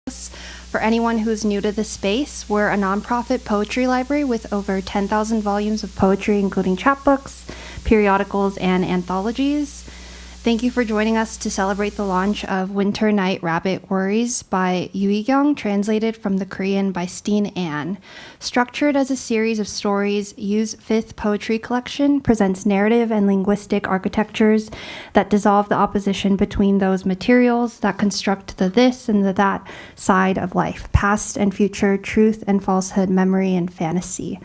For anyone who's new to the space, we're a nonprofit poetry library with over 10,000 volumes of poetry, including chapbooks, periodicals, and anthologies. Thank you for joining us to celebrate the launch of Winter Night Rabbit Worries by Yuigyong, translated from the Korean by Steen Ann. Structured as a series of stories, Yu's fifth poetry collection presents narrative and linguistic architectures that dissolve the opposition between those materials that construct the this and the that side of life, past and future, truth and falsehood, memory and fantasy.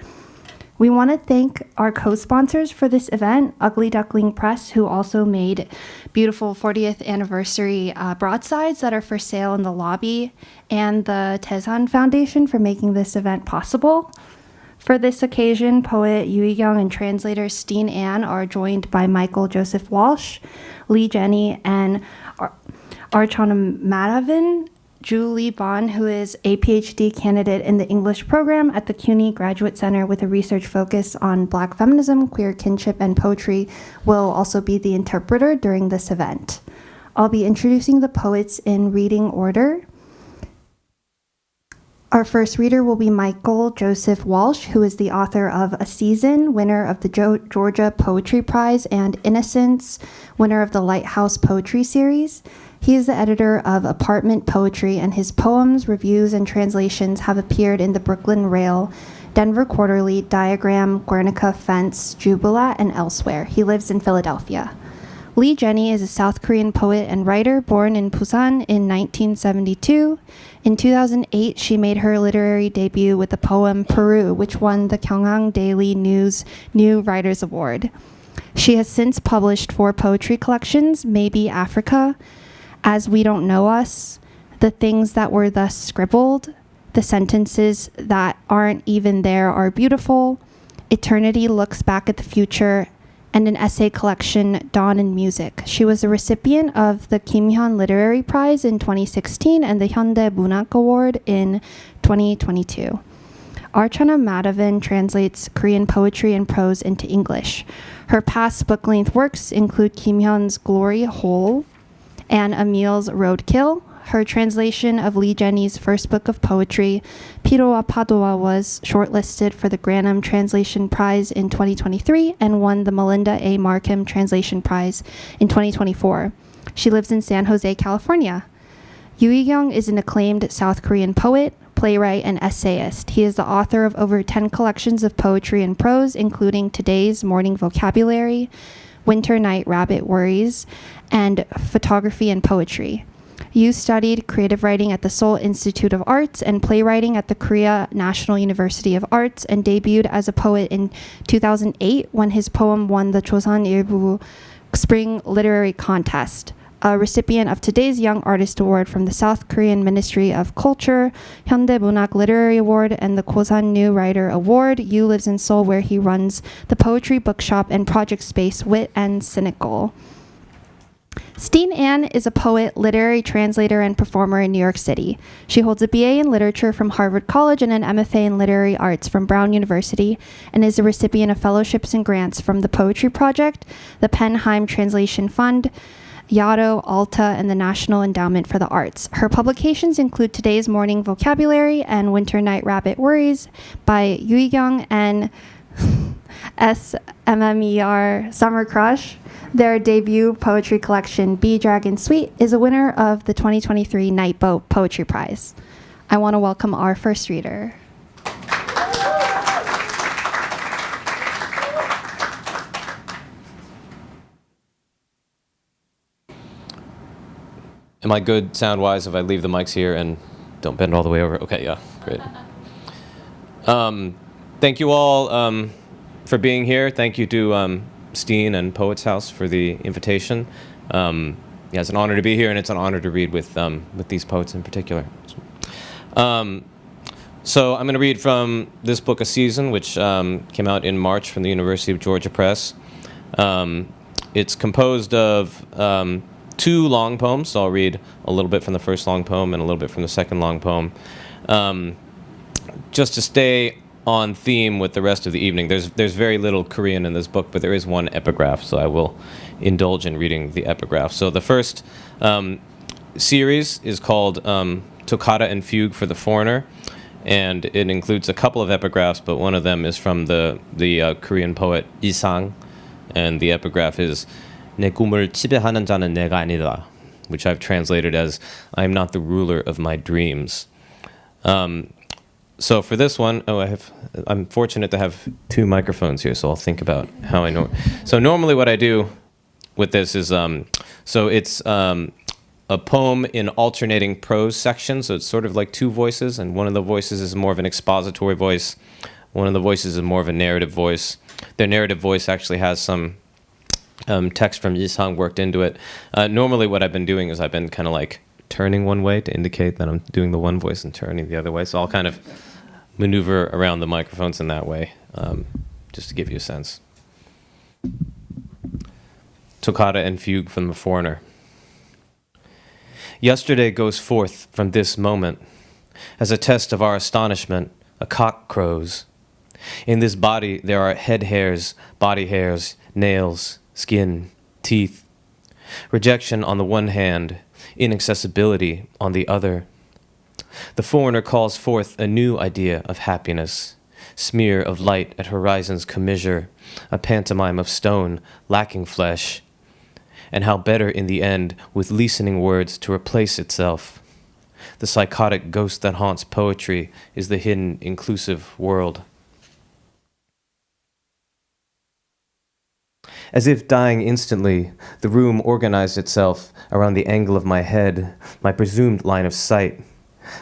We want to thank our co-sponsors for this event, Ugly Duckling Press, who also made beautiful 40th anniversary broadsides that are for sale in the lobby, and the Taesan Foundation for making this event possible. For this occasion, poet Yuigyong and translator Steen Ann are joined by Michael Joseph Walsh, Lee Jenny, and Archana Madhavan, Julie Bond, who is a PhD candidate in the English program at the CUNY Graduate Center with a research focus on Black feminism, queer kinship, and poetry, will also be the interpreter during this event. I'll be introducing the poets in reading order. Our first reader will be Michael Joseph Walsh, who is the author of A Season, winner of the Georgia Poetry Prize, and Innocence, winner of the Lighthouse Poetry Series. He is the editor of Apartment Poetry, and his poems, reviews, and translations have appeared in the Brooklyn Rail, Denver Quarterly, Diagram, Guernica Fence, Jubilat, and elsewhere. He lives in Philadelphia. Lee Jenny is a South Korean poet and writer born in Busan in 1972. In 2008, she made her literary debut with the poem Peru, which won the Gyeongang Daily News New Writers Award. She has since published 4 poetry collections, Maybe Africa, As We Don't Know Us, The Things That Were Thus Scribbled, The Sentences That Aren't Even There Are Beautiful, Eternity Looks Back at the Future, and an essay collection, Dawn in Music. She was a recipient of the Kim Hyun Literary Prize in 2016 and the Hyundai Bunak Award in 2022. Archana Madhavan translates Korean poetry and prose into English. Her past book-length works include Kim Hyun's Glory Hole and Emil's Roadkill. Her translation of Lee Jenny's first book of poetry, Pirowa Padowa, was shortlisted for the Granum Translation Prize in 2023 and won the Melinda A. Markham Translation Prize in 2024. She lives in San Jose, California. Yuigyong is an acclaimed South Korean poet, playwright, and essayist. He is the author of over 10 collections of poetry and prose, including Today's Morning Vocabulary, Winter Night Rabbit Worries, and Photography and Poetry. Yu studied creative writing at the Seoul Institute of Arts and playwriting at the Korea National University of Arts, and debuted as a poet in 2008 when his poem won the Chosan Ilbu Spring Literary Contest. A recipient of today's Young Artist Award from the South Korean Ministry of Culture, Hyundai Bunak Literary Award, and the Kosan New Writer Award, Yu lives in Seoul, where he runs the poetry bookshop and project space Wit and Cynical. Steen Ann is a poet, literary translator, and performer in New York City. She holds a BA in literature from Harvard College and an MFA in literary arts from Brown University, and is a recipient of fellowships and grants from the Poetry Project, the Penheim Translation Fund, Yaddo, Alta, and the National Endowment for the Arts. Her publications include Today's Morning Vocabulary and Winter Night Rabbit Worries by Yuigyong and SMMER Summer Crush. Their debut poetry collection, Bee Dragon Sweet, is a winner of the 2023 Nightboat Poetry Prize. I want to welcome our first reader. Am I good sound-wise if I leave the mics here and don't bend all the way over? Okay, yeah, great. Thank you all for being here. Thank you to Steen and Poets House for the invitation. Yeah, it's an honor to be here, and it's an honor to read with these poets in particular. So I'm going to read from this book, A Season, which came out in March from the University of Georgia Press. It's composed of 2 long poems, so I'll read a little bit from the first long poem and a little bit from the second long poem. Just to stay on theme with the rest of the evening, there's very little Korean in this book, but there is one epigraph, so I will indulge in reading the epigraph. So the first series is called Toccata and Fugue for the Foreigner, and it includes a couple of epigraphs, but one of them is from the Korean poet Isang, and the epigraph is 내 꿈을 지배하는 자는 내가 아니다, which I've translated as I am not the ruler of my dreams. So for this one, I'm fortunate to have two microphones here, so I'll think about how I know. So normally what I do with this is, so it's a poem in alternating prose sections, so it's sort of like two voices, and one of the voices is more of an expository voice, one of the voices is more of a narrative voice. The narrative voice actually has some text from Yisang worked into it. Normally what I've been doing is I've been kind of like turning one way to indicate that I'm doing the one voice and turning the other way, so I'll kind of maneuver around the microphones in that way, just to give you a sense. Toccata and Fugue from the Foreigner. Yesterday goes forth from this moment. As a test of our astonishment, a cock crows. In this body there are head hairs, body hairs, nails, skin, teeth. Rejection on the one hand, inaccessibility on the other. The foreigner calls forth a new idea of happiness, smear of light at horizon's commissure, a pantomime of stone lacking flesh, and how better in the end with leasening words to replace itself. The psychotic ghost that haunts poetry is the hidden inclusive world. As if dying instantly, the room organized itself around the angle of my head, my presumed line of sight.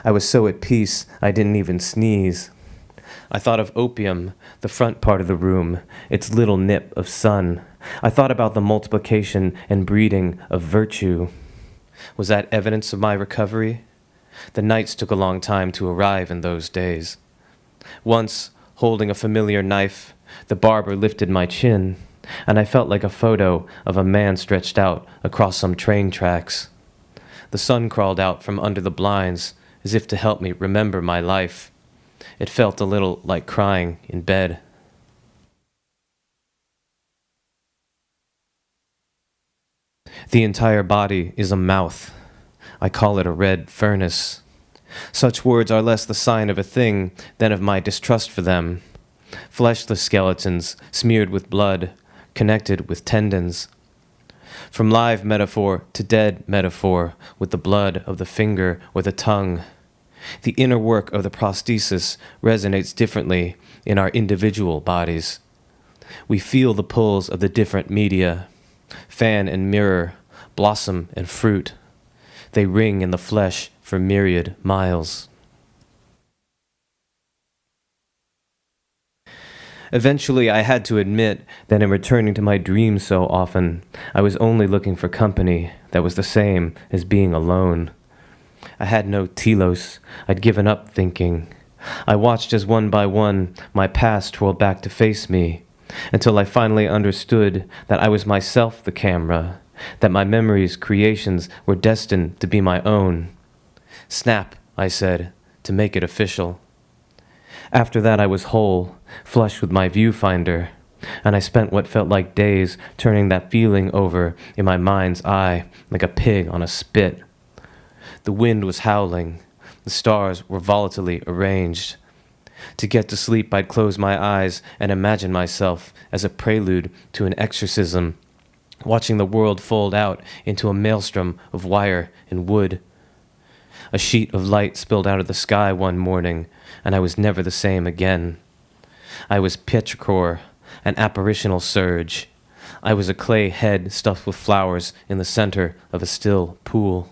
I was so at peace, I didn't even sneeze. I thought of opium, the front part of the room, its little nip of sun. I thought about the multiplication and breeding of virtue. Was that evidence of my recovery? The nights took a long time to arrive in those days. Once, holding a familiar knife, the barber lifted my chin, and I felt like a photo of a man stretched out across some train tracks. The sun crawled out from under the blinds, as if to help me remember my life. It felt a little like crying in bed. The entire body is a mouth. I call it a red furnace. Such words are less the sign of a thing than of my distrust for them. Fleshless skeletons, smeared with blood, connected with tendons. From live metaphor to dead metaphor, with the blood of the finger or the tongue. The inner work of the prosthesis resonates differently in our individual bodies. We feel the pulls of the different media, fan and mirror, blossom and fruit. They ring in the flesh for myriad miles. Eventually, I had to admit that in returning to my dreams so often, I was only looking for company that was the same as being alone. I had no telos. I'd given up thinking. I watched as one by one my past twirled back to face me, until I finally understood that I was myself the camera, that my memories, creations were destined to be my own. Snap, I said, to make it official. After that I was whole, flush with my viewfinder, and I spent what felt like days turning that feeling over in my mind's eye like a pig on a spit. The wind was howling. The stars were volatilely arranged. To get to sleep, I'd close my eyes and imagine myself as a prelude to an exorcism, watching the world fold out into a maelstrom of wire and wood. A sheet of light spilled out of the sky one morning, and I was never the same again. I was petrichor, an apparitional surge. I was a clay head stuffed with flowers in the center of a still pool.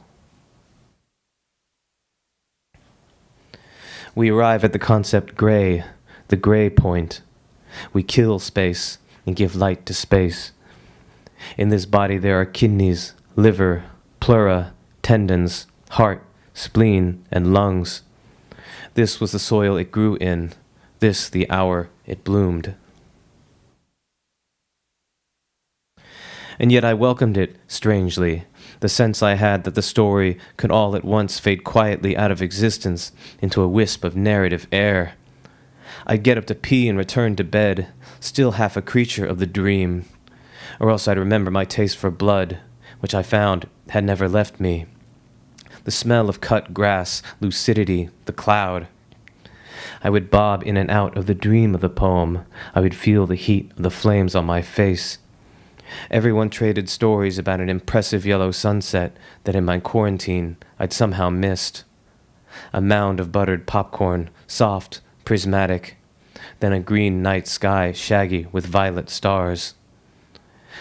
We arrive at the concept gray, the gray point. We kill space and give light to space. In this body there are kidneys, liver, pleura, tendons, heart, spleen, and lungs. This was the soil it grew in, this the hour it bloomed. And yet I welcomed it, strangely, the sense I had that the story could all at once fade quietly out of existence into a wisp of narrative air. I'd get up to pee and return to bed, still half a creature of the dream, or else I'd remember my taste for blood, which I found had never left me. the smell of cut grass, lucidity, the cloud. I would bob in and out of the dream of the poem. I would feel the heat of the flames on my face. Everyone traded stories about an impressive yellow sunset that in my quarantine I'd somehow missed. A mound of buttered popcorn, soft, prismatic, then a green night sky shaggy with violet stars.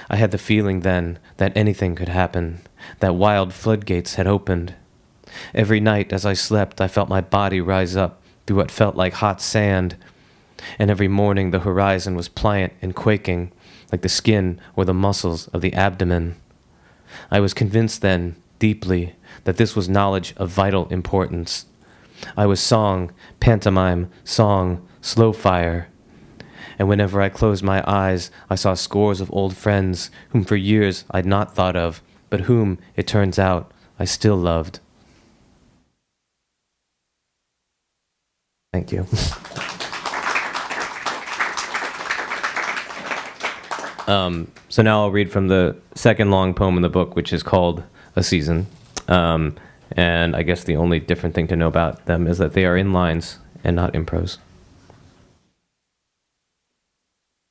I had the feeling then that anything could happen, that wild floodgates had opened. Every night as I slept, I felt my body rise up through what felt like hot sand, and every morning the horizon was pliant and quaking, like the skin or the muscles of the abdomen. I was convinced then, deeply, that this was knowledge of vital importance. I was song, pantomime, song, slow fire. And whenever I closed my eyes, I saw scores of old friends whom for years I'd not thought of, but whom, it turns out, I still loved. Thank you. So now I'll read from the second long poem in the book, which is called A Season. And I guess the only different thing to know about them is that they are in lines and not in prose.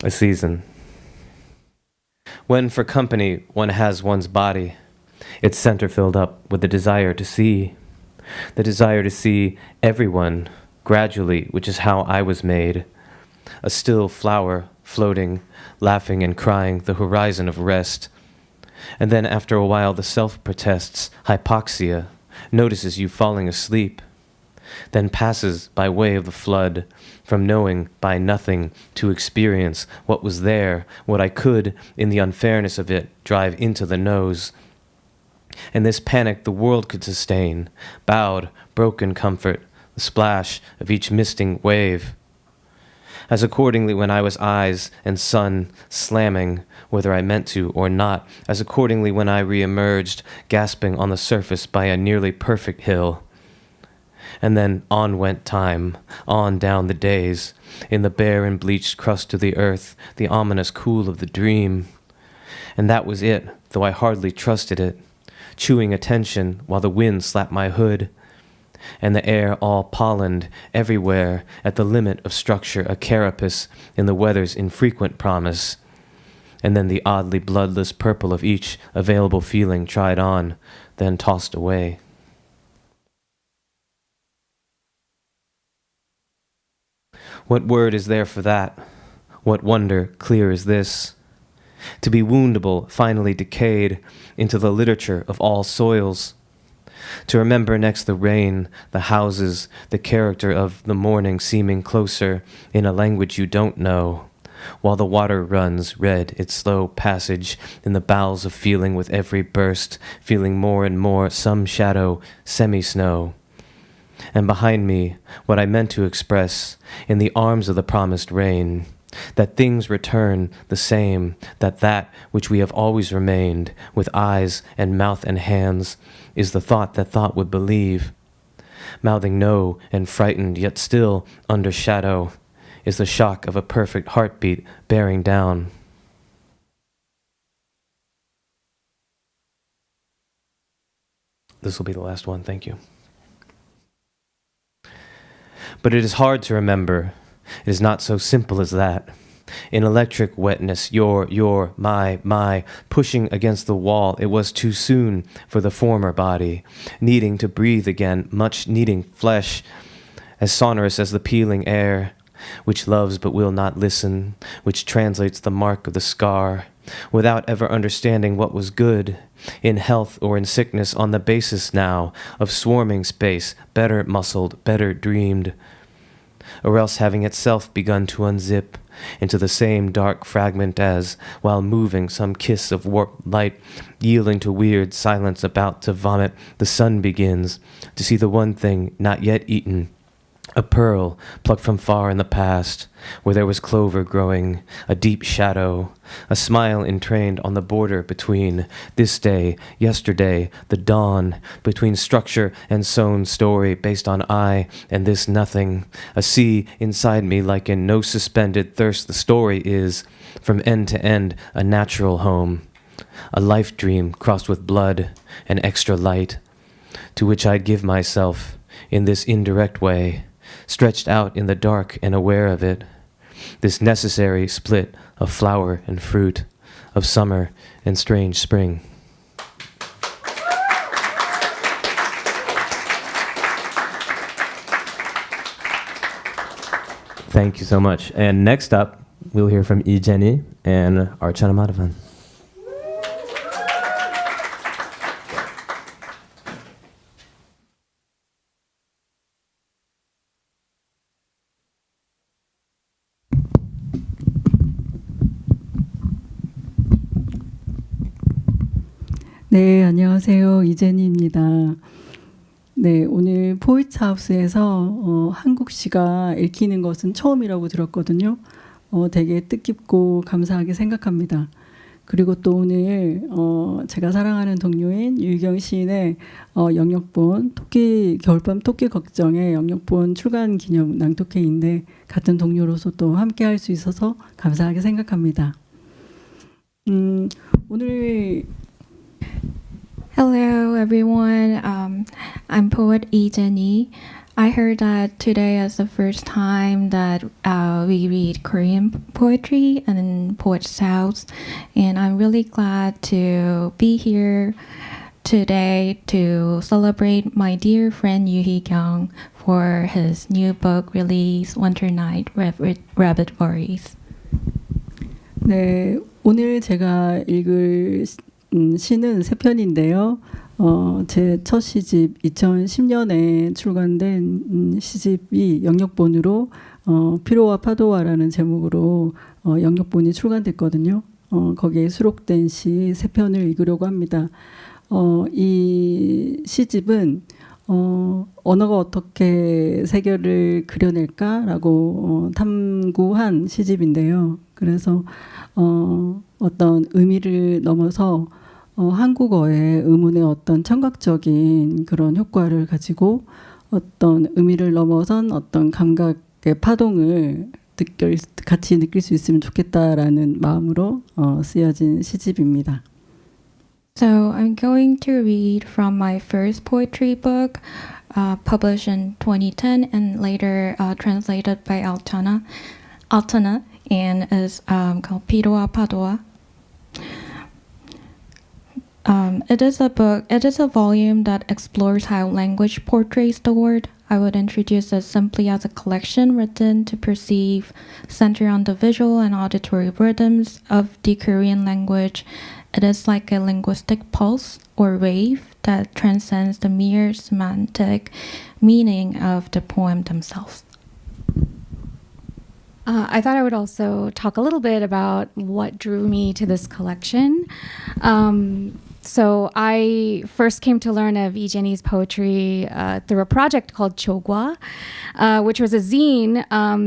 A season. When for company one has one's body, its center filled up with the desire to see everyone gradually, which is how I was made, a still flower floating, laughing and crying, the horizon of rest. And then after a while the self protests, hypoxia, notices you falling asleep, then passes by way of the flood, from knowing by nothing to experience what was there, what I could, in the unfairness of it, drive into the nose. And this panic the world could sustain, bowed, broken comfort, the splash of each misting wave. As accordingly when I was eyes and sun slamming, whether I meant to or not, as accordingly when I re-emerged, gasping on the surface by a nearly perfect hill. And then on went time, on down the days, in the bare and bleached crust of the earth, the ominous cool of the dream. And that was it, though I hardly trusted it, chewing attention while the wind slapped my hood, and the air all pollened everywhere, at the limit of structure a carapace in the weather's infrequent promise, and then the oddly bloodless purple of each available feeling tried on, then tossed away. What word is there for that? What wonder clear is this? To be woundable, finally decayed into the literature of all soils. To remember next the rain, the houses, the character of the morning seeming closer in a language you don't know, while the water runs red its slow passage in the bowels of feeling with every burst, feeling more and more some shadow, semi-snow. And behind me, what I meant to express, in the arms of the promised rain, that things return the same, that which we have always remained, with eyes and mouth and hands, is the thought that thought would believe. Mouthing no and frightened, yet still under shadow, is the shock of a perfect heartbeat bearing down. This will be the last one, thank you. But it is hard to remember. It is not so simple as that. In electric wetness, my, pushing against the wall, it was too soon for the former body, needing to breathe again, much needing flesh, as sonorous as the peeling air, which loves but will not listen, which translates the mark of the scar, without ever understanding what was good, in health or in sickness, on the basis now of swarming space, better muscled, better dreamed, or else having itself begun to unzip into the same dark fragment as, while moving some kiss of warped light, yielding to weird silence about to vomit, the sun begins to see the one thing not yet eaten, a pearl plucked from far in the past, where there was clover growing, a deep shadow, a smile entrained on the border between this day, yesterday, the dawn, between structure and sown story based on I and this nothing, a sea inside me like in no suspended thirst. The story is, from end to end, a natural home, a life dream crossed with blood and extra light, to which I'd give myself in this indirect way, stretched out in the dark and aware of it, this necessary split of flower and fruit, of summer and strange spring. Thank you so much. And next up, we'll hear from Lee Jenny and Archana Madhavan. 네, 안녕하세요. 이제니입니다. 네, 오늘 포이트하우스에서 한국시가 읽히는 것은 처음이라고 들었거든요. 되게 뜻깊고 감사하게 생각합니다. 그리고 또 오늘 제가 사랑하는 동료인 유희경 시인의 영역본 겨울밤 토끼 걱정의 영역본 출간 기념 낭독회인데 같은 동료로서 또 함께 할 수 있어서 감사하게 생각합니다. 오늘 Hello, everyone. I'm poet Lee Jenny. I heard that today is the first time that we read Korean poetry in Poets House, and I'm really glad to be here today to celebrate my dear friend Yoo Hee-kyung for his new book release, Winter Night Rabbit Worries. 네, 오늘 제가 읽을 시는 세 편인데요. 제 첫 시집 2010년에 출간된 시집이 영역본으로 피로와 파도와라는 제목으로 영역본이 출간됐거든요. 거기에 수록된 시 세 편을 읽으려고 합니다. 이 시집은 언어가 어떻게 세계를 그려낼까라고 탐구한 시집인데요. 그래서 어떤 의미를 넘어서 한국어의 의문의 어떤 청각적인 그런 효과를 가지고 어떤 의미를 넘어선 어떤 감각의 파동을 같이 느낄 수 있으면 좋겠다라는 마음으로 쓰여진 시집입니다. So I'm going to read from my first poetry book, published in 2010 and later translated by Altana, and is called 피로와 파도와. It is a volume that explores how language portrays the world. I would introduce it simply as a collection written to perceive, centered on the visual and auditory rhythms of the Korean language. It is like a linguistic pulse or wave that transcends the mere semantic meaning of the poem themselves. I thought I would also talk a little bit about what drew me to this collection. So I first came to learn of Lee Jenny's poetry through a project called Chogwa, which was a zine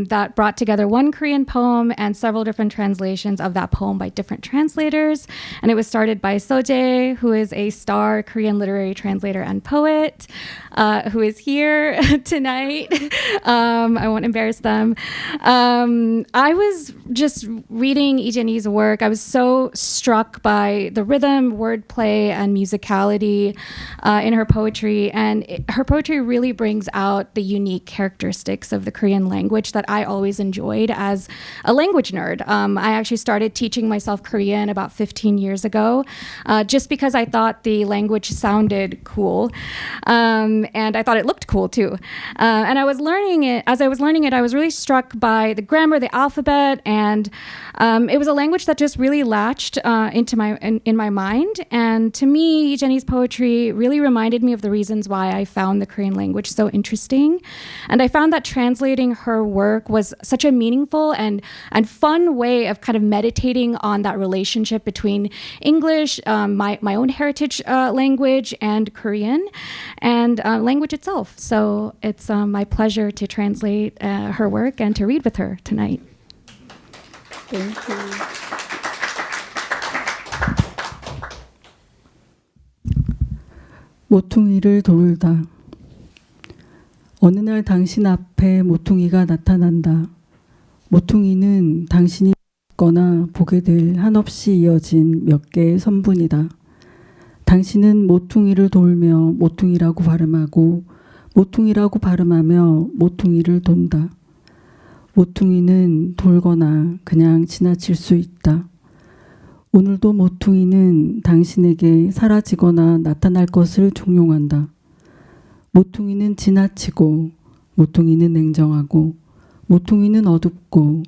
that brought together one Korean poem and several different translations of that poem by different translators. And it was started by Soje, who is a star Korean literary translator and poet, who is here tonight. I won't embarrass them. I was just reading Lee Jenny's work. I was so struck by the rhythm, wordplay, and musicality in her poetry. And her poetry really brings out the unique characteristics of the Korean language that I always enjoyed as a language nerd. I actually started teaching myself Korean about 15 years ago, just because I thought the language sounded cool. And I thought it looked cool too. And I was learning it, as I was learning it, I was really struck by the grammar, the alphabet, and it was a language that just really latched into in my mind. And to me, Jenny's poetry really reminded me of the reasons why I found the Korean language so interesting. And I found that translating her work was such a meaningful and fun way of kind of meditating on that relationship between English, my own heritage language, and Korean, and language itself. So it's my pleasure to translate her work and to read with her tonight. Thank you. 모퉁이를 돌다. 어느 날 당신 앞에 모퉁이가 나타난다. 모퉁이는 당신이 보거나 보게 될 한없이 이어진 몇 개의 선분이다. 당신은 모퉁이를 돌며 모퉁이라고 발음하고 모퉁이라고 발음하며 모퉁이를 돈다. 모퉁이는 돌거나 그냥 지나칠 수 있다. 오늘도 모퉁이는 당신에게 사라지거나 나타날 것을 종용한다. 모퉁이는 지나치고 모퉁이는 냉정하고 모퉁이는 어둡고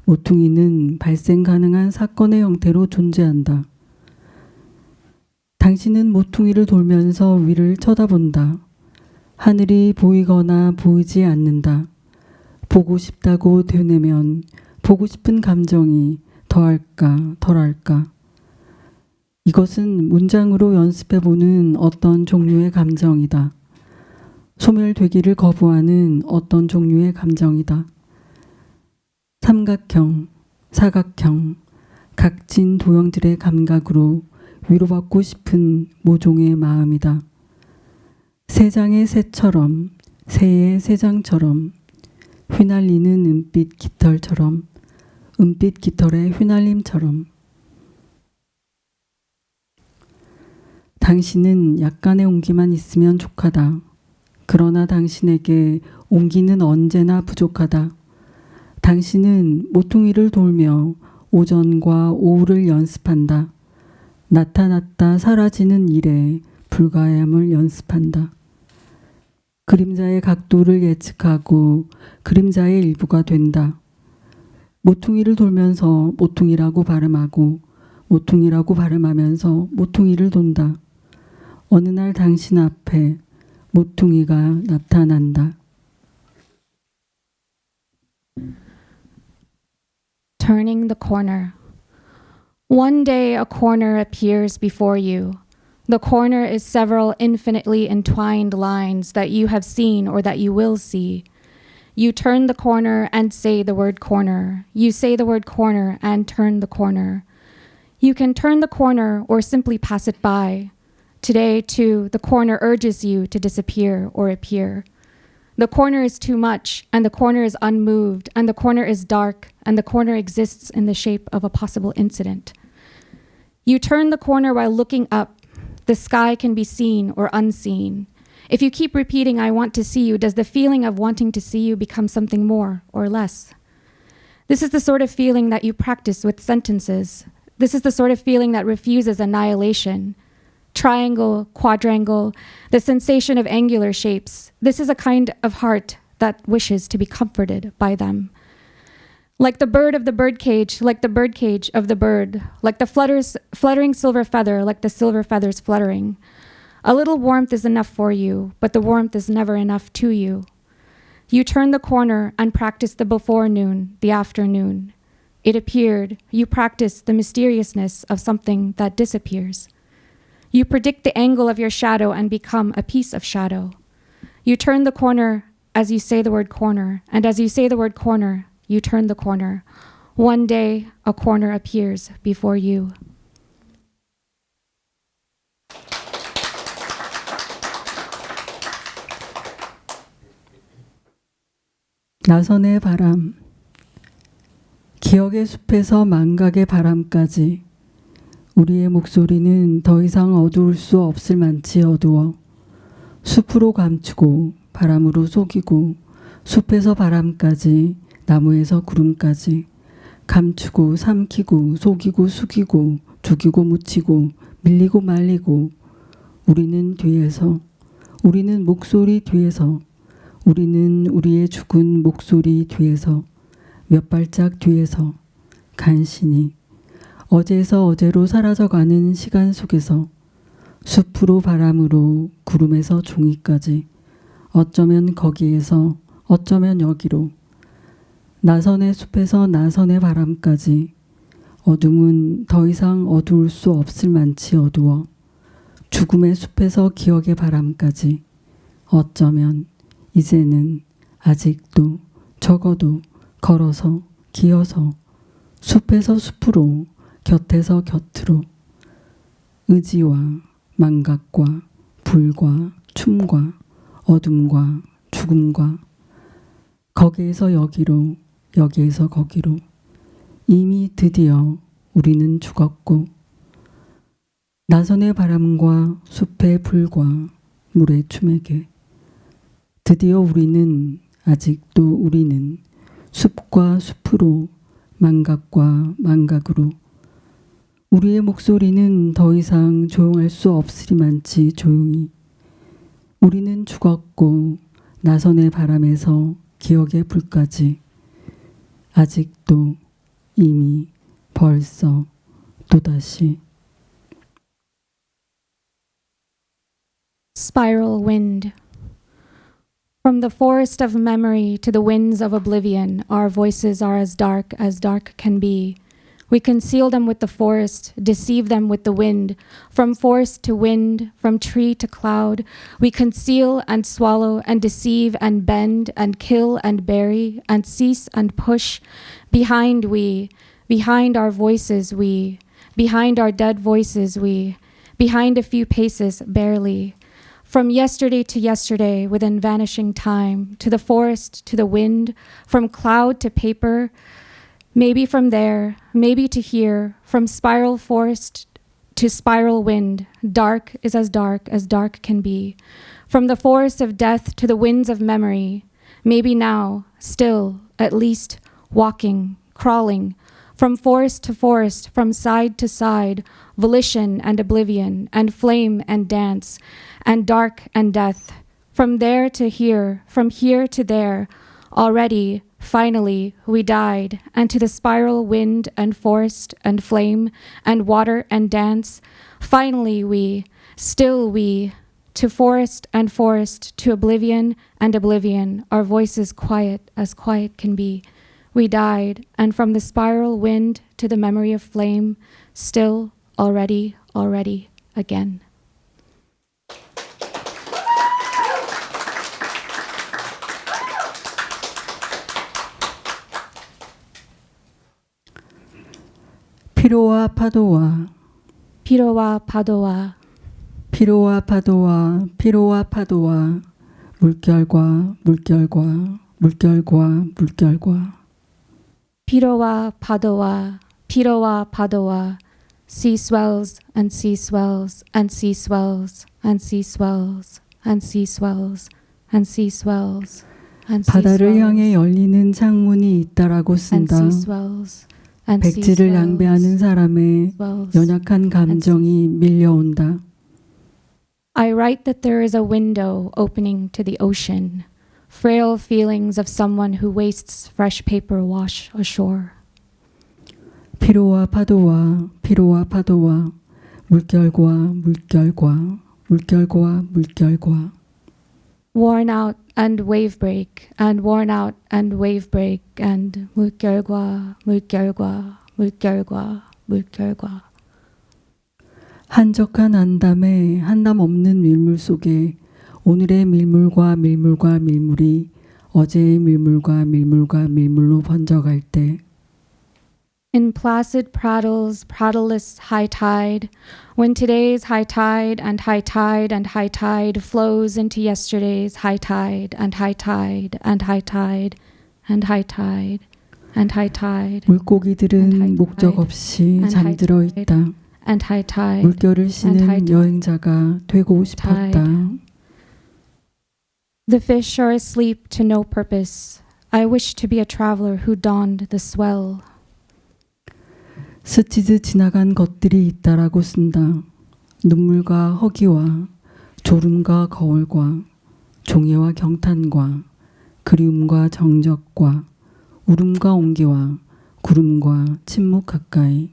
모퉁이는 발생 가능한 사건의 형태로 존재한다. 당신은 모퉁이를 돌면서 위를 쳐다본다. 하늘이 보이거나 보이지 않는다. 보고 싶다고 되뇌면 보고 싶은 감정이 더할까 덜할까. 이것은 문장으로 연습해보는 어떤 종류의 감정이다. 소멸되기를 거부하는 어떤 종류의 감정이다. 삼각형, 사각형, 각진 도형들의 감각으로 위로받고 싶은 모종의 마음이다. 세 장의 새처럼, 새의 세 장처럼, 휘날리는 은빛 깃털처럼, 은빛 깃털의 휘날림처럼. 당신은 약간의 온기만 있으면 족하다. 그러나 당신에게 온기는 언제나 부족하다. 당신은 모퉁이를 돌며 오전과 오후를 연습한다. 나타났다 사라지는 일에 불가함을 연습한다. 그림자의 각도를 예측하고 그림자의 일부가 된다. 모퉁이를 돌면서 모퉁이라고 발음하고 모퉁이라고 발음하면서 모퉁이를 돈다. 어느 날 당신 앞에 모퉁이가 나타난다. Turning the corner. One day a corner appears before you. The corner is several infinitely entwined lines that you have seen or that you will see. You turn the corner and say the word corner. You say the word corner and turn the corner. You can turn the corner or simply pass it by. Today, too, the corner urges you to disappear or appear. The corner is too much, and the corner is unmoved, and the corner is dark, and the corner exists in the shape of a possible incident. You turn the corner while looking up. The sky can be seen or unseen. If you keep repeating, I want to see you, does the feeling of wanting to see you become something more or less? This is the sort of feeling that you practice with sentences. This is the sort of feeling that refuses annihilation. Triangle, quadrangle, the sensation of angular shapes. This is a kind of heart that wishes to be comforted by them. Like the bird of the birdcage, like the birdcage of the bird, like the fluttering silver feather, like the silver feathers fluttering. A little warmth is enough for you, but the warmth is never enough to you. You turn the corner and practice the before noon, the afternoon. It appeared, you practice the mysteriousness of something that disappears. You predict the angle of your shadow and become a piece of shadow. You turn the corner as you say the word corner, and as you say the word corner, you turn the corner. One day, a corner appears before you. 나선의 바람. 기억의 숲에서 망각의 바람까지 우리의 목소리는 더 이상 어두울 수 없을 만치 어두워 숲으로 감추고 바람으로 속이고 숲에서 바람까지 나무에서 구름까지 감추고 삼키고 속이고 숙이고 죽이고 묻히고 밀리고 말리고 우리는 뒤에서 우리는 목소리 뒤에서 우리는 우리의 죽은 목소리 뒤에서 몇 발짝 뒤에서 간신히 어제에서 어제로 사라져가는 시간 속에서 숲으로 바람으로 구름에서 종이까지 어쩌면 거기에서 어쩌면 여기로 나선의 숲에서 나선의 바람까지 어둠은 더 이상 어두울 수 없을 만치 어두워 죽음의 숲에서 기억의 바람까지 어쩌면 이제는 아직도 적어도 걸어서 기어서 숲에서 숲으로 곁에서 곁으로 의지와 망각과 불과 춤과 어둠과 죽음과 거기에서 여기로 여기에서 거기로 이미 드디어 우리는 죽었고 나선의 바람과 숲의 불과 물의 춤에게 드디어 아직도 우리는 숲과 숲으로 망각과 망각으로 우리의 목소리는 더 이상 조용할 수 없으리만치 조용히 우리는 죽었고 나선의 바람에서 기억의 불까지 아직도 이미 벌써 또다시 Spiral wind. From the forest of memory to the winds of oblivion, our voices are as dark can be. We conceal them with the forest, deceive them with the wind. From forest to wind, from tree to cloud, we conceal and swallow and deceive and bend and kill and bury and cease and push. Behind our voices we, behind our dead voices we, behind a few paces barely. From yesterday to yesterday, within vanishing time, to the forest, to the wind, from cloud to paper, maybe from there, maybe to here, from spiral forest to spiral wind, dark is as dark can be. From the forest of death to the winds of memory, maybe now, still, at least, walking, crawling, from forest to forest, from side to side, volition and oblivion, and flame and dance, and dark and death. From there to here, from here to there, already, finally, we died, and to the spiral wind and forest and flame and water and dance, finally we, still we, to forest and forest, to oblivion and oblivion, our voices quiet as quiet can be. We died, and from the spiral wind to the memory of flame, still, already, again. 피로와 파도와 피로와 파도와 피로와 파도와 피로와 파도와 물결과 물결과 물결과 물결과 피로와 파도와 피로와 파도와 sea swells and sea swells and sea swells and sea swells and sea swells and sea swells and sea 바다를 향해 swells 열리는 창문이 있다라고 and 쓴다. sea swells and sea 백지를 양배하는 사람의 swells. 연약한 감정이 밀려온다. I write that there is a window opening to the ocean, frail feelings of someone who wastes fresh paper wash ashore. 피로와 파도와 피로와 파도와 물결과 물결과 물결과 물결과 Worn out and wave break and worn out and wave break and 물결과 물결과 물결과 물결과 한적한 안담에 한담 없는 밀물 속에 오늘의 밀물과 밀물과 밀물이 어제의 밀물과 밀물과 밀물로 번져갈 때 In placid prattles, prattleless high tide, when today's high tide and high tide and high tide flows into yesterday's high tide and high tide and high tide and high tide and high tide 물고기들은 목적 없이 잠들어 있다. and high tide 물결을 쉬는 여행자가 되고 싶었다. The fish are asleep to no purpose. I wish to be a traveler who donned the swell. 스치듯 지나간 것들이 있다라고 쓴다. 눈물과 허기와 졸음과 거울과 종이와 경탄과 그리움과 정적과 울음과 온기와 구름과 침묵 가까이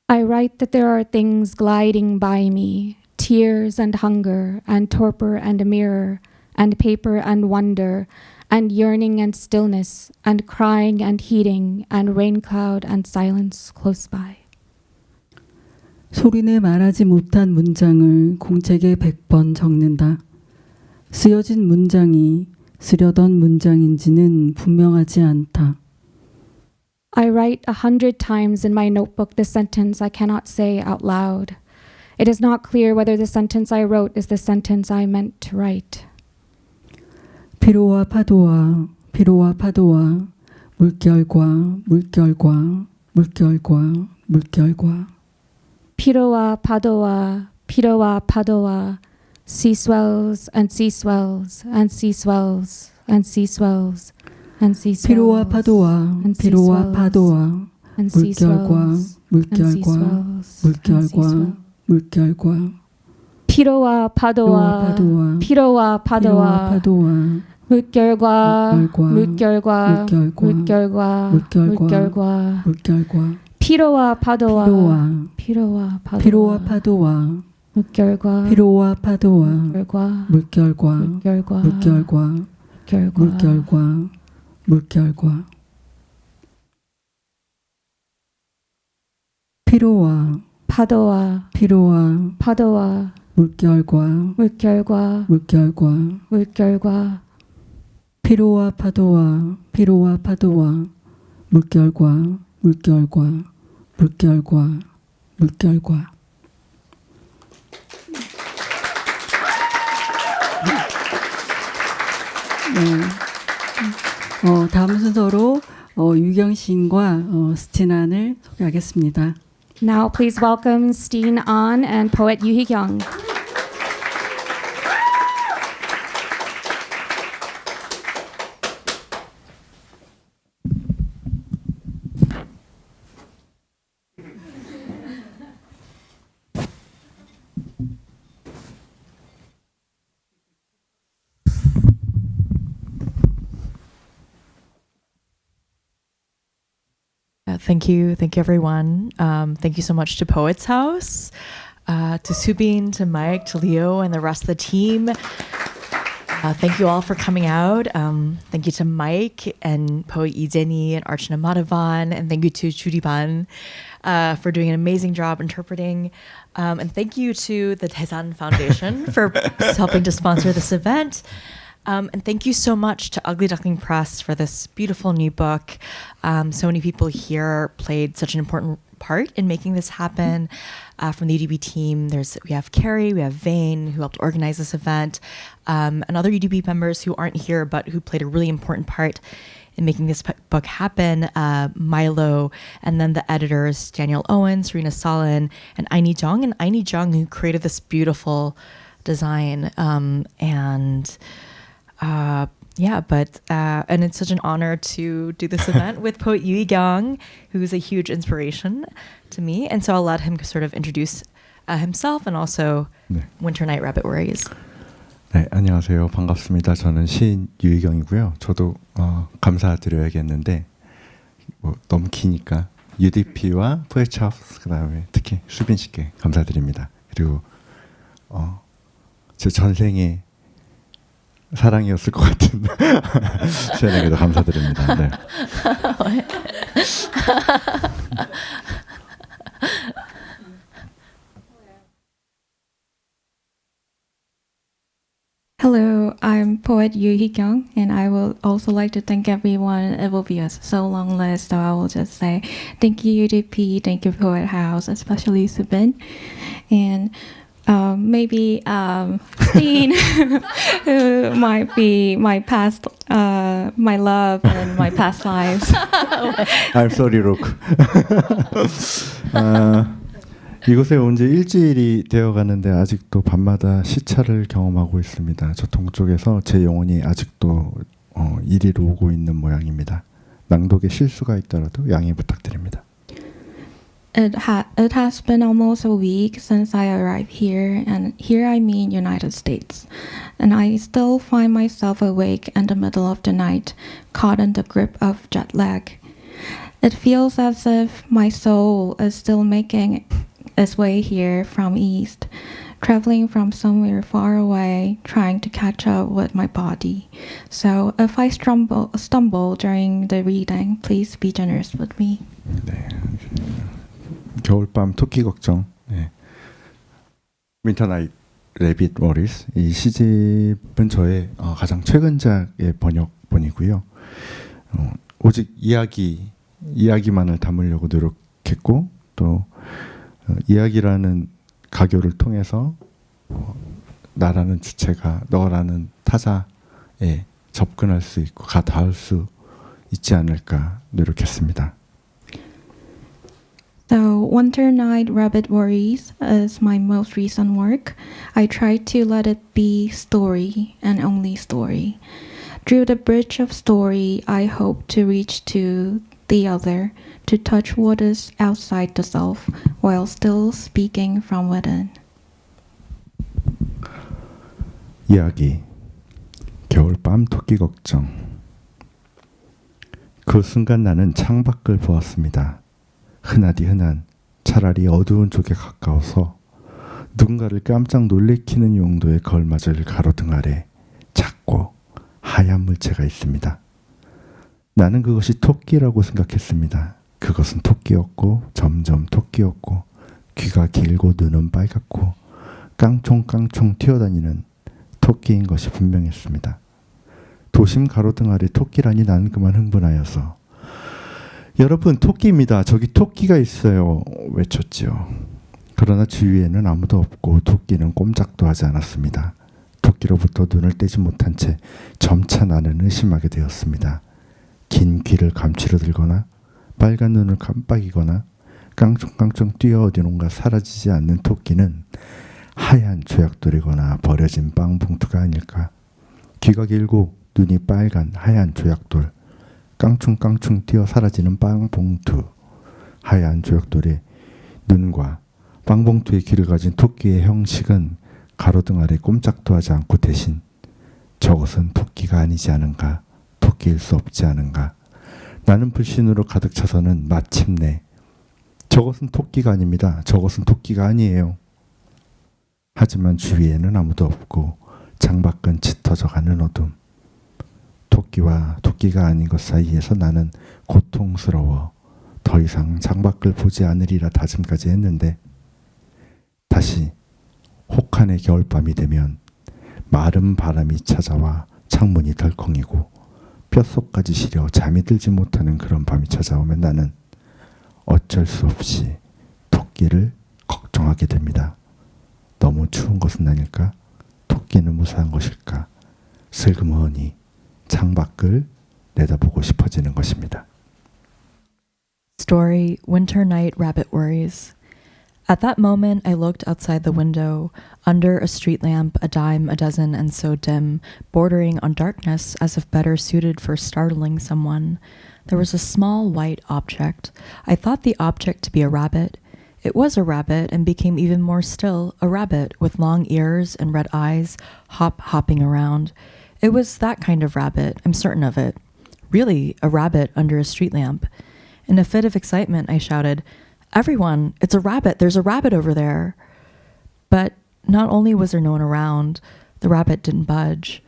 I write that there are things gliding by me, tears and hunger and torpor and a mirror and paper and wonder and yearning and stillness and crying and heating and rain cloud and silence close by. 소리내 말하지 못한 문장을 공책에 100번 적는다. 쓰여진 문장이 쓰려던 문장인지는 분명하지 않다. I write 100 times in my notebook the sentence I cannot say out loud. It is not clear whether the sentence I wrote is the sentence I meant to write. 피로와 파도와 피로와 파도와 물결과 물결과 물결과 물결과 피로와 파도와 피로와 파도와 sea swells and sea swells and sea swells and sea swells and sea swells 피로와 파도와 and sea 피로와 swells 파도와 and sea 물결과 swells and sea 물결과 swells and sea 물결과 swells. 물결과 피로와 파도와 피로와 피로와 파도와 파도와 물결과 물결과 물결과 물결과 물결과 물결과 피로와 파도와 피로와 피로와 파도와 피로와 파도와 물결과 피로와 파도와 물결과 물결과 물결과 물결과 물결과 물결과 피로와 파도와 피로와 파도와 물결과 물결과 물결과 물결과 피로와 파도와 피로와 파도와 물결과 물결과 물결과 물결과 네. 다음 순서로 유경 시인과 스티난을 소개하겠습니다. Now please welcome Steen An and poet Yoo Hee-kyung. Thank you everyone. Thank you so much to Poets House, to Subin, to Mike, to Leo, and the rest of the team. Thank you all for coming out. Thank you to Mike and poet Lee Jae-ni and Archana Madhavan, and thank you to Judy Ban for doing an amazing job interpreting. And thank you to the Daesan Foundation for helping to sponsor this event. And thank you so much to Ugly Duckling Press for this beautiful new book. So many people here played such an important part in making this happen. From the UDB team, we have Carrie, we have Vane, who helped organize this event, and other UDB members who aren't here but who played a really important part in making this book happen, Milo, and then the editors, Daniel Owen, Serena Solin, and Aini Jung, who created this beautiful design. And it's such an honor to do this event with poet Yoo Hee-kyung, who is a huge inspiration to me. And so I'll let him sort of introduce himself and also Winter Night Rabbit Worries. 네, 안녕하세요. 반갑습니다. 저는 시인 유희경이고요. 저도 감사드려야겠는데 너무 기니까 UDP와 포에츠하우스 그다음에 특히 수빈 씨께 감사드립니다. 그리고 제 전생에 사랑이었을 것 같은 시연에게도 감사드립니다. 네. Hello, I'm poet Yoo Hee-kyung, and I would also like to thank everyone. It will be a so long list, so I will just say thank you UDP, thank you Poet House, especially Subin, and maybe Steen, who might be my past, my love and my past lives. I'm sorry, Rook. 이곳에 온 지 일주일이 되어가는데 아직도 밤마다 시차를 경험하고 있습니다. 저 동쪽에서 제 영혼이 아직도 이리로 오고 있는 모양입니다. 낭독에 실수가 있더라도 양해 부탁드립니다. It has been almost a week since I arrived here, and here I mean United States. And I still find myself awake in the middle of the night, caught in the grip of jet lag. It feels as if my soul is still making its way here from east, traveling from somewhere far away, trying to catch up with my body. So if I stumble during the reading, please be generous with me. 네. 겨울밤 토끼 걱정. 네. 윈터나잇 래빗 워리스. 이 시집은 저의 가장 최근작의 번역본이고요. 오직 이야기만을 담으려고 노력했고 또 이야기라는 가교를 통해서 나라는 주체가 너라는 타자에 접근할 수 있고 닿을 수 있지 않을까 노력했습니다. So Winter Night Rabbit Worries is my most recent work. I try to let it be story and only story. Through the bridge of story, I hope to reach to the other, to touch what is outside the self, while still speaking from within. 이야기 겨울밤 토끼 걱정. 그 순간 나는 창밖을 보았습니다. 흔하디 흔한 차라리 어두운 쪽에 가까워서 누군가를 깜짝 놀래키는 용도의 걸맞을 가로등 아래 작고 하얀 물체가 있습니다. 나는 그것이 토끼라고 생각했습니다. 그것은 토끼였고 점점 토끼였고 귀가 길고 눈은 빨갛고 깡총깡총 튀어다니는 토끼인 것이 분명했습니다. 도심 가로등 아래 토끼라니 나는 그만 흥분하여서 여러분 토끼입니다. 저기 토끼가 있어요. 외쳤지요. 그러나 주위에는 아무도 없고 토끼는 꼼짝도 하지 않았습니다. 토끼로부터 눈을 떼지 못한 채 점차 나는 의심하게 되었습니다. 긴 귀를 감추려 들거나 빨간 눈을 깜빡이거나 깡총깡총 뛰어 어디론가 사라지지 않는 토끼는 하얀 조약돌이거나 버려진 빵 봉투가 아닐까. 귀가 길고 눈이 빨간 하얀 조약돌, 깡충깡충 뛰어 사라지는 빵 봉투. 하얀 조약돌에 눈과 빵 봉투의 귀를 가진 토끼의 형식은 가로등 아래 꼼짝도 하지 않고 대신 저것은 토끼가 아니지 않은가, 토끼일 수 없지 않은가. 나는 불신으로 가득 차서는 마침내 저것은 토끼가 아닙니다. 저것은 토끼가 아니에요. 하지만 주위에는 아무도 없고 창밖은 짙어져가는 어둠. 토끼와 토끼가 아닌 것 사이에서 나는 고통스러워 더 이상 창밖을 보지 않으리라 다짐까지 했는데 다시 혹한의 겨울밤이 되면 마른 바람이 찾아와 창문이 덜컹이고 뼛속까지 시려 잠이 들지 못하는 그런 밤이 찾아오면 나는 어쩔 수 없이 토끼를 걱정하게 됩니다. 너무 추운 것은 아닐까? 토끼는 무사한 것일까? 슬그머니 창밖을 내다보고 싶어지는 것입니다. Story Winter Night Rabbit Worries. At that moment, I looked outside the window, under a street lamp, a dime a dozen and so dim, bordering on darkness as if better suited for startling someone. There was a small white object. I thought the object to be a rabbit. It was a rabbit and became even more still, a rabbit with long ears and red eyes, hopping around. It was that kind of rabbit, I'm certain of it. Really, a rabbit under a street lamp. In a fit of excitement, I shouted, "Everyone, it's a rabbit, there's a rabbit over there." But not only was there no one around, the rabbit didn't budge.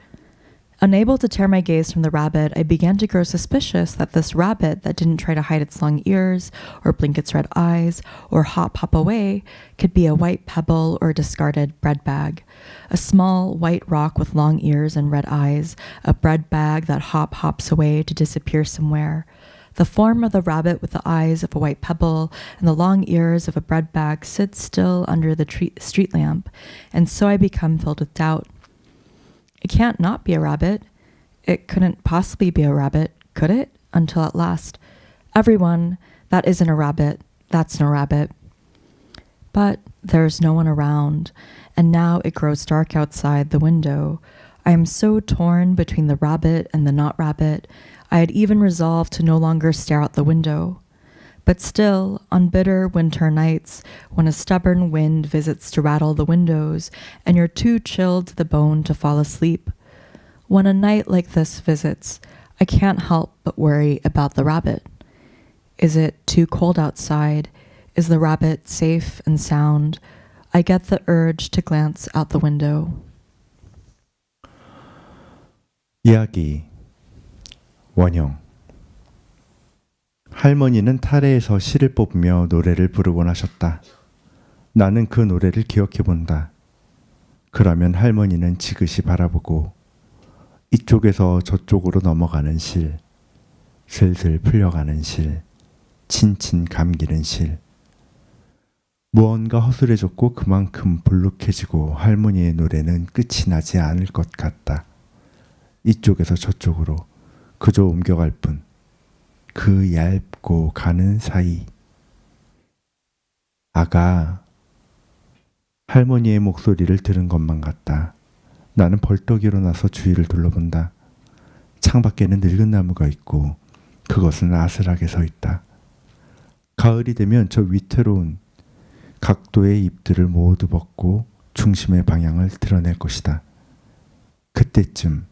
Unable to tear my gaze from the rabbit, I began to grow suspicious that this rabbit that didn't try to hide its long ears or blink its red eyes or hop away could be a white pebble or a discarded bread bag. A small white rock with long ears and red eyes, a bread bag that hops away to disappear somewhere. The form of the rabbit with the eyes of a white pebble and the long ears of a bread bag sits still under the street lamp, and so I become filled with doubt. It can't not be a rabbit. It couldn't possibly be a rabbit, could it? Until at last, "Everyone, that isn't a rabbit. That's no rabbit." But there's no one around, and now it grows dark outside the window. I am so torn between the rabbit and the not rabbit. I had even resolved to no longer stare out the window. But still, on bitter winter nights, when a stubborn wind visits to rattle the windows, and you're too chilled to the bone to fall asleep, when a night like this visits, I can't help but worry about the rabbit. Is it too cold outside? Is the rabbit safe and sound? I get the urge to glance out the window. 이야기 원형. 할머니는 타레에서 실을 뽑으며 노래를 부르곤 하셨다. 나는 그 노래를 기억해 본다. 그러면 할머니는 지그시 바라보고 이쪽에서 저쪽으로 넘어가는 실, 슬슬 풀려가는 실, 친친 감기는 실. 무언가 허술해졌고 그만큼 불룩해지고 할머니의 노래는 끝이 나지 않을 것 같다. 이쪽에서 저쪽으로 그저 옮겨갈 뿐. 그 얇고 가는 사이 아가, 할머니의 목소리를 들은 것만 같다. 나는 벌떡 일어나서 주위를 둘러본다. 창밖에는 늙은 나무가 있고 그것은 아슬하게 서 있다. 가을이 되면 저 위태로운 각도의 잎들을 모두 벗고 중심의 방향을 드러낼 것이다. 그때쯤,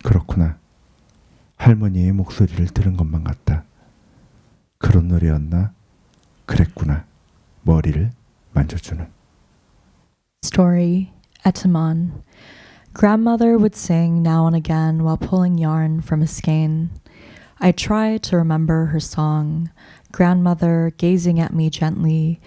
그렇구나. 할머니의 목소리를 들은 것만 같다. 그런 노래였나? 그랬구나. 머리를 만져주는. Story, Etemon. Grandmother would sing now and again while pulling yarn from a skein. I try to remember her song, grandmother gazing at me gently,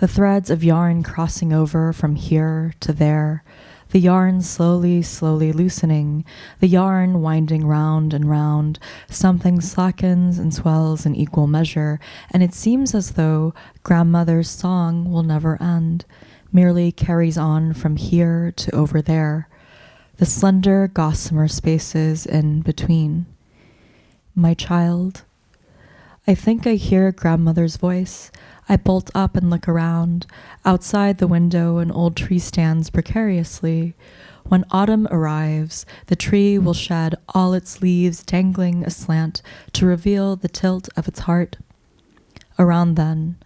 the threads of yarn crossing over from here to there, the yarn slowly, slowly loosening, the yarn winding round and round. Something slackens and swells in equal measure, and it seems as though grandmother's song will never end, merely carries on from here to over there, the slender gossamer spaces in between. My child, I think I hear grandmother's voice. I bolt up and look around. Outside the window, an old tree stands precariously. When autumn arrives, the tree will shed all its leaves dangling aslant to reveal the tilt of its heart. Around then,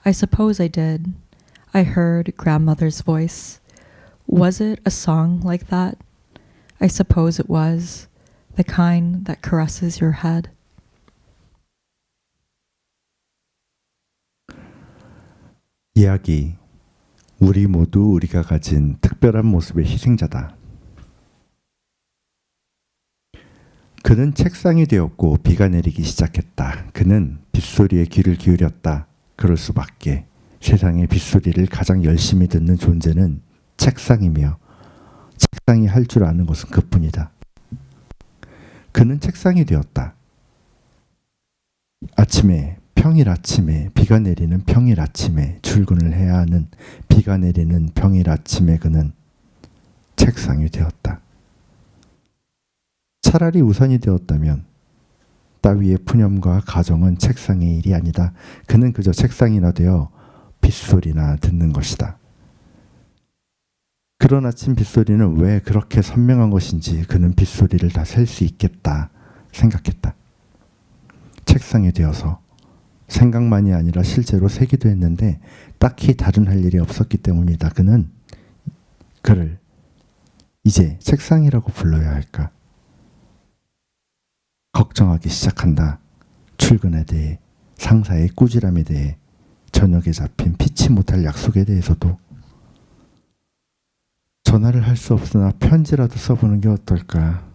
I suppose I did. I heard grandmother's voice. Was it a song like that? I suppose it was, the kind that caresses your head. 이야기. 우리 모두 우리가 가진 특별한 모습의 희생자다. 그는 책상이 되었고 비가 내리기 시작했다. 그는 빗소리에 귀를 기울였다. 그럴 수밖에. 세상의 빗소리를 가장 열심히 듣는 존재는 책상이며 책상이 할 줄 아는 것은 그뿐이다. 그는 책상이 되었다. 아침에, 평일 아침에, 비가 내리는 평일 아침에 출근을 해야 하는 비가 내리는 평일 아침에 그는 책상이 되었다. 차라리 우산이 되었다면 따위의 푸념과 가정은 책상의 일이 아니다. 그는 그저 책상이나 되어 빗소리나 듣는 것이다. 그런 아침 빗소리는 왜 그렇게 선명한 것인지 그는 빗소리를 다 셀 수 있겠다 생각했다. 책상이 되어서 생각만이 아니라 실제로 세기도 했는데 딱히 다른 할 일이 없었기 때문이다. 그는 그를 이제 책상이라고 불러야 할까? 걱정하기 시작한다. 출근에 대해, 상사의 꾸지람에 대해, 저녁에 잡힌 피치 못할 약속에 대해서도. 전화를 할 수 없으나 편지라도 써보는 게 어떨까?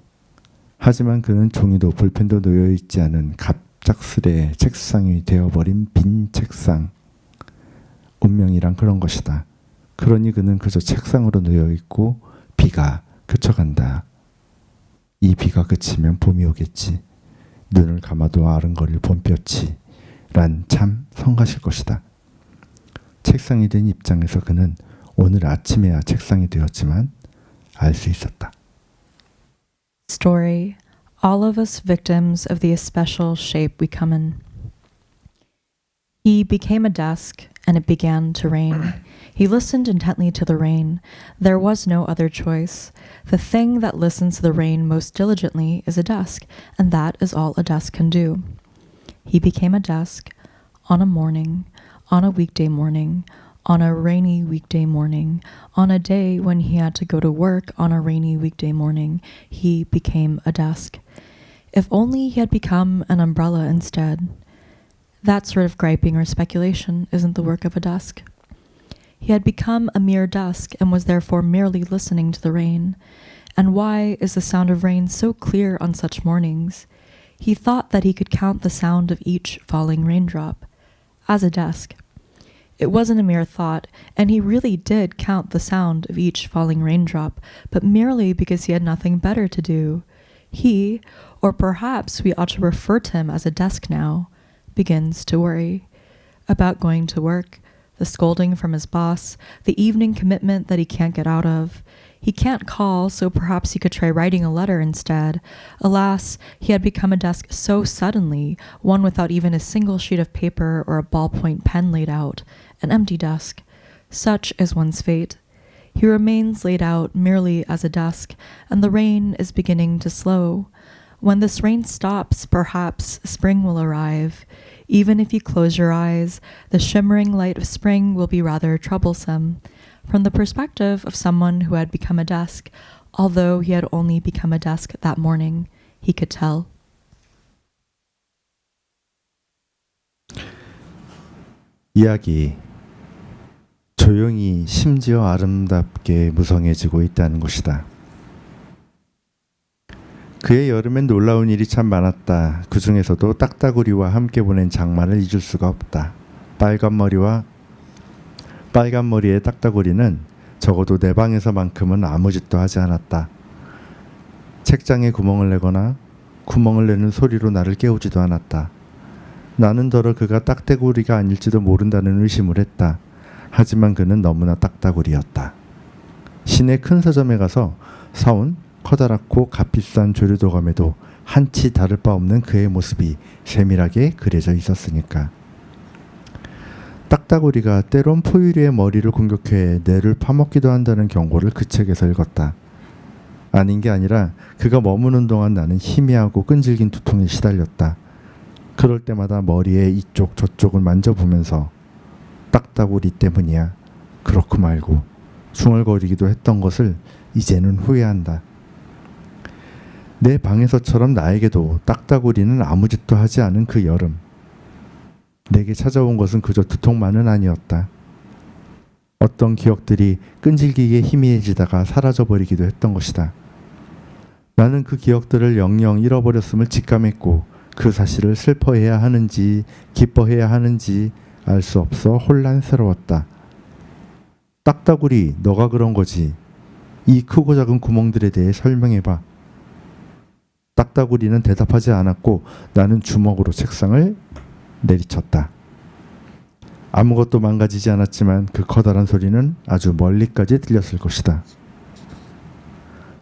하지만 그는 종이도 볼펜도 놓여있지 않은 갑작스레 책상이 되어버린 빈 책상. 운명이란 그런 것이다. 그러니 그는 그저 책상으로 놓여있고 비가 그쳐간다. 이 비가 그치면 봄이 오겠지. 눈을 감아도 아른거릴 봄볕이 란 참 성가실 것이다. 책상이 된 입장에서 그는 오늘 아침에야 책상이 되었지만 알 수 있었다. Story, all of us victims of the especial shape we come in. He became a desk, and it began to rain. He listened intently to the rain. There was no other choice. The thing that listens to the rain most diligently is a desk, and that is all a desk can do. He became a desk on a morning, on a weekday morning, on a rainy weekday morning, on a day when he had to go to work on a rainy weekday morning. He became a desk. If only he had become an umbrella instead. That sort of griping or speculation isn't the work of a desk. He had become a mere desk and was therefore merely listening to the rain. And why is the sound of rain so clear on such mornings? He thought that he could count the sound of each falling raindrop. As a desk. It wasn't a mere thought, and he really did count the sound of each falling raindrop, but merely because he had nothing better to do. He, or perhaps we ought to refer to him as a desk now, begins to worry about going to work, the scolding from his boss, the evening commitment that he can't get out of. He can't call, so perhaps he could try writing a letter instead. Alas, he had become a desk so suddenly, one without even a single sheet of paper or a ballpoint pen laid out, an empty desk. Such is one's fate. He remains laid out merely as a desk, and the rain is beginning to slow. When this rain stops, perhaps spring will arrive. Even if you close your eyes, the shimmering light of spring will be rather troublesome. From the perspective of someone who had become a desk, although he had only become a desk that morning, he could tell. 이야기. 조용히 심지어 아름답게 무성해지고 있다는 것이다. 그의 여름엔 놀라운 일이 참 많았다. 그 중에서도 딱따구리와 함께 보낸 장마를 잊을 수가 없다. 빨간 머리의 딱따구리는 적어도 내 방에서만큼은 아무 짓도 하지 않았다. 책장에 구멍을 내거나 구멍을 내는 소리로 나를 깨우지도 않았다. 나는 더러 그가 딱따구리가 아닐지도 모른다는 의심을 했다. 하지만 그는 너무나 딱따구리였다. 시내 큰 서점에 가서 사온 커다랗고 값비싼 조류도감에도 한치 다를 바 없는 그의 모습이 세밀하게 그려져 있었으니까. 딱따구리가 때론 포유류의 머리를 공격해 뇌를 파먹기도 한다는 경고를 그 책에서 읽었다. 아닌 게 아니라 그가 머무는 동안 나는 희미하고 끈질긴 두통에 시달렸다. 그럴 때마다 머리의 이쪽 저쪽을 만져보면서 딱따구리 때문이야. 그렇고 말고 중얼거리기도 했던 것을 이제는 후회한다. 내 방에서처럼 나에게도 딱따구리는 아무 짓도 하지 않은 그 여름. 내게 찾아온 것은 그저 두통만은 아니었다. 어떤 기억들이 끈질기게 희미해지다가 사라져버리기도 했던 것이다. 나는 그 기억들을 영영 잃어버렸음을 직감했고 그 사실을 슬퍼해야 하는지 기뻐해야 하는지 알 수 없어 혼란스러웠다. 딱따구리, 너가 그런 거지. 이 크고 작은 구멍들에 대해 설명해봐. 딱따구리는 대답하지 않았고 나는 주먹으로 책상을 내리쳤다. 아무것도 망가지지 않았지만 그 커다란 소리는 아주 멀리까지 들렸을 것이다.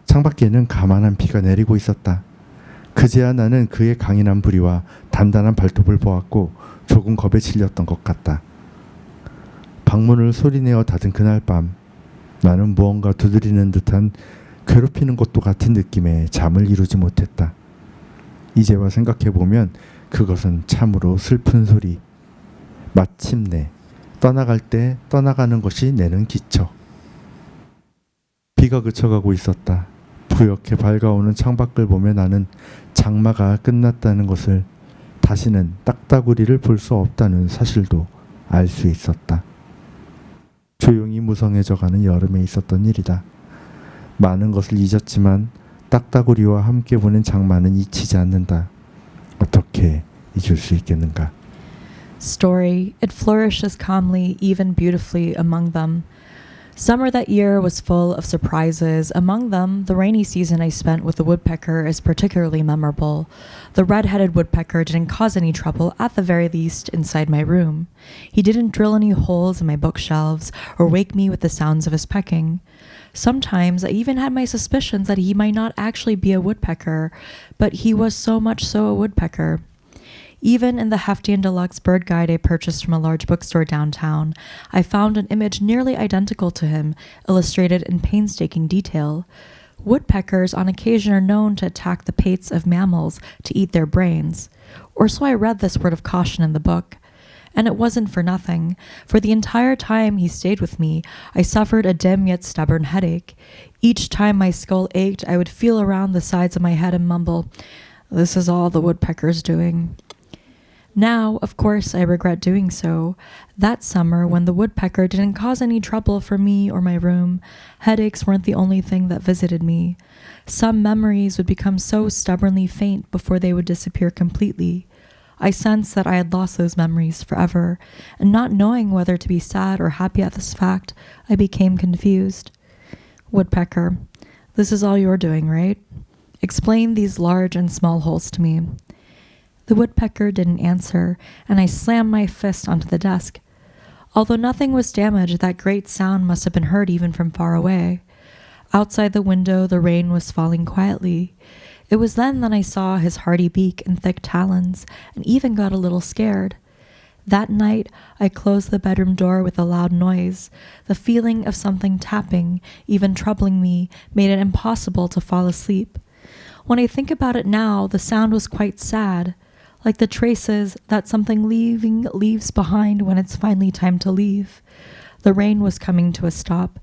창밖에는 가만한 비가 내리고 있었다. 그제야 나는 그의 강인한 부리와 단단한 발톱을 보았고 조금 겁에 질렸던 것 같다. 방문을 소리내어 닫은 그날 밤 나는 무언가 두드리는 듯한 괴롭히는 것도 같은 느낌에 잠을 이루지 못했다. 이제와 생각해보면 그것은 참으로 슬픈 소리. 마침내 떠나갈 때 떠나가는 것이 내는 기척. 비가 그쳐가고 있었다. 부옇게 밝아오는 창밖을 보며 나는 장마가 끝났다는 것을, 다시는 딱따구리를 볼 수 없다는 사실도 알 수 있었다. 조용히 무성해져가는 여름에 있었던 일이다. 많은 것을 잊었지만 딱따구리와 함께 보낸 장마는 잊히지 않는다. 어떻게 잊을 수 있겠는가? Story, it flourishes calmly, even beautifully among them. Summer that year was full of surprises. Among them, the rainy season I spent with the woodpecker is particularly memorable. The red-headed woodpecker didn't cause any trouble, at the very least, inside my room. He didn't drill any holes in my bookshelves or wake me with the sounds of his pecking. Sometimes I even had my suspicions that he might not actually be a woodpecker, but he was so much so a woodpecker. Even in the hefty and deluxe bird guide I purchased from a large bookstore downtown, I found an image nearly identical to him, illustrated in painstaking detail. Woodpeckers on occasion are known to attack the pates of mammals to eat their brains, or so I read this word of caution in the book. And it wasn't for nothing. For the entire time he stayed with me, I suffered a dim yet stubborn headache. Each time my skull ached, I would feel around the sides of my head and mumble, "This is all the woodpecker's doing." Now, of course, I regret doing so. That summer, when the woodpecker didn't cause any trouble for me or my room, headaches weren't the only thing that visited me. Some memories would become so stubbornly faint before they would disappear completely. I sensed that I had lost those memories forever, and not knowing whether to be sad or happy at this fact, I became confused. Woodpecker, this is all you're doing, right? Explain these large and small holes to me. The woodpecker didn't answer, and I slammed my fist onto the desk. Although nothing was damaged, that great sound must have been heard even from far away. Outside the window, the rain was falling quietly. It was then that I saw his hardy beak and thick talons, and even got a little scared. That night, I closed the bedroom door with a loud noise. The feeling of something tapping, even troubling me, made it impossible to fall asleep. When I think about it now, the sound was quite sad, like the traces that something leaves behind when it's finally time to leave. The rain was coming to a stop.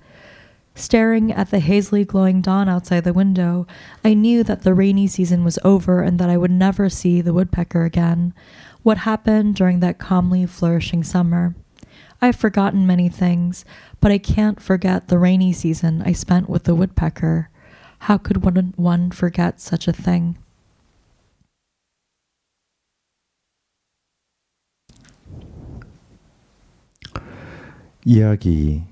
Staring at the hazily glowing dawn outside the window, I knew that the rainy season was over and that I would never see the woodpecker again. What happened during that calmly flourishing summer? I've forgotten many things, but I can't forget the rainy season I spent with the woodpecker. How could one forget such a thing? 이야기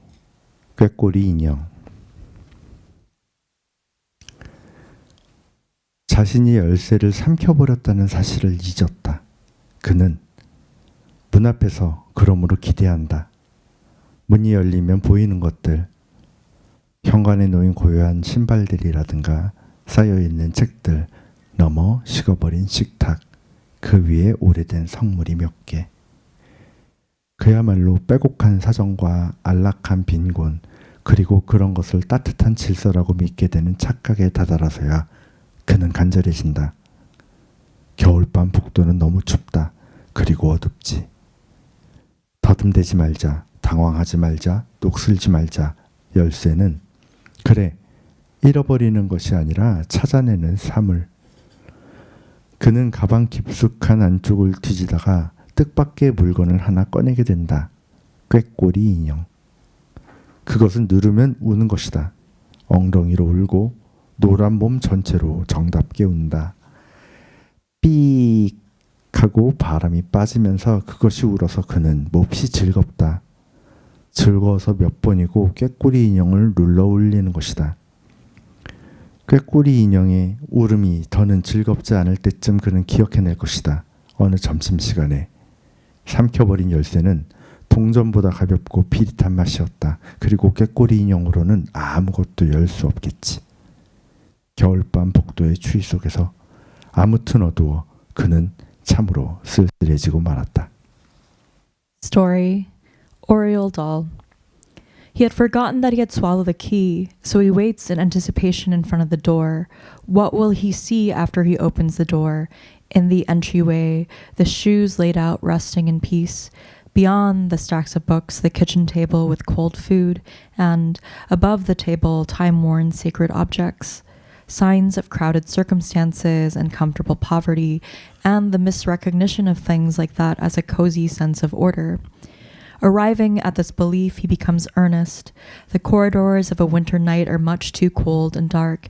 꾀꼬리 인형. 자신이 열쇠를 삼켜버렸다는 사실을 잊었다. 그는 문 앞에서 그러므로 기대한다. 문이 열리면 보이는 것들, 현관에 놓인 고요한 신발들이라든가 쌓여있는 책들, 넘어 식어버린 식탁, 그 위에 오래된 성물이 몇 개. 그야말로 빼곡한 사정과 안락한 빈곤, 그리고 그런 것을 따뜻한 질서라고 믿게 되는 착각에 다다라서야 그는 간절해진다. 겨울밤 북도는 너무 춥다. 그리고 어둡지. 더듬대지 말자, 당황하지 말자, 녹슬지 말자. 열쇠는 그래, 잃어버리는 것이 아니라 찾아내는 사물. 그는 가방 깊숙한 안쪽을 뒤지다가 뜻밖의 물건을 하나 꺼내게 된다. 꾀꼬리 인형. 그것은 누르면 우는 것이다. 엉덩이로 울고 노란 몸 전체로 정답게 운다. 삐익 하고 바람이 빠지면서 그것이 울어서 그는 몹시 즐겁다. 즐거워서 몇 번이고 꾀꼬리 인형을 눌러 울리는 것이다. 꾀꼬리 인형의 울음이 더는 즐겁지 않을 때쯤 그는 기억해낼 것이다. 어느 점심시간에 삼켜버린 열쇠는 동전보다 가볍고 비릿한 맛이었다. 그리고 꾀꼬리 인형으로는 아무것도 열 수 없겠지. 겨울밤 복도의 추위 속에서 아무튼 어두워 그는 참으로 쓸쓸해지고 말았다. Story, Oriole Doll. He had forgotten that he had swallowed the key, so he waits in anticipation in front of the door. What will he see after he opens the door? In the entryway, the shoes laid out resting in peace. Beyond the stacks of books, the kitchen table with cold food, and above the table, time-worn sacred objects. Signs of crowded circumstances and comfortable poverty, and the misrecognition of things like that as a cozy sense of order. Arriving at this belief, he becomes earnest. The corridors of a winter night are much too cold and dark.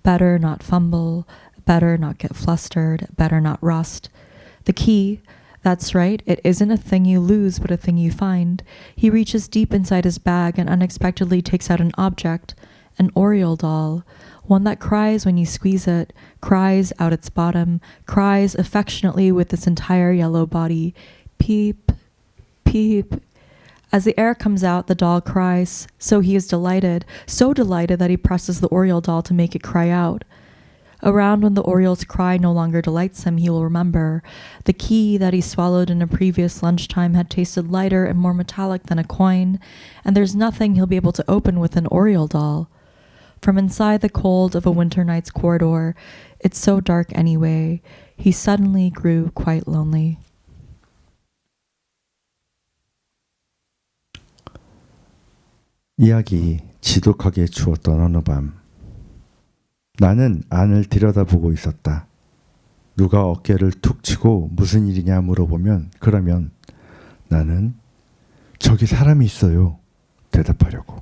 Better not fumble, better not get flustered, better not rust. The key, that's right, it isn't a thing you lose, but a thing you find. He reaches deep inside his bag and unexpectedly takes out an object, an Oriole doll, one that cries when you squeeze it, cries out its bottom, cries affectionately with its entire yellow body. Peep, peep. As the air comes out, the doll cries. So he is delighted, so delighted that he presses the Oriole doll to make it cry out. Around when the Oriole's cry no longer delights him, he will remember. The key that he swallowed in a previous lunchtime had tasted lighter and more metallic than a coin, and there's nothing he'll be able to open with an Oriole doll. From inside the cold of a winter night's corridor, it's so dark anyway, he suddenly grew quite lonely. 이야기 지독하게 추웠던 어느 밤, 나는 안을 들여다보고 있었다. 누가 어깨를 툭 치고 무슨 일이냐 물어보면 그러면 나는 저기 사람이 있어요 대답하려고.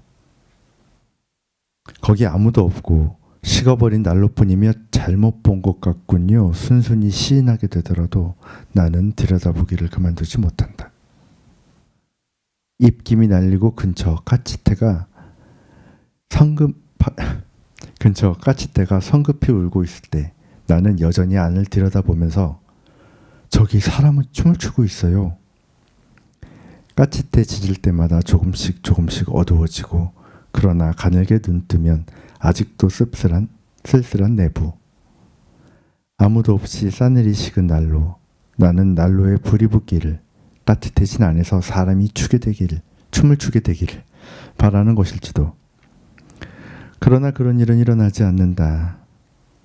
거기 아무도 없고 식어버린 난로뿐이며 잘못 본 것 같군요. 순순히 시인하게 되더라도 나는 들여다보기를 그만두지 못한다. 입김이 날리고 근처 까치떼가 성급히 울고 있을 때 나는 여전히 안을 들여다보면서 저기 사람은 춤을 추고 있어요. 까치떼 짖을 때마다 조금씩 어두워지고 그러나 가늘게 눈 뜨면 아직도 쓸쓸한 내부. 아무도 없이 싸늘히 식은 난로. 나는 난로에 불이 붙기를, 따뜻해진 안에서 사람이 춤을 추게 되기를 바라는 것일지도. 그러나 그런 일은 일어나지 않는다.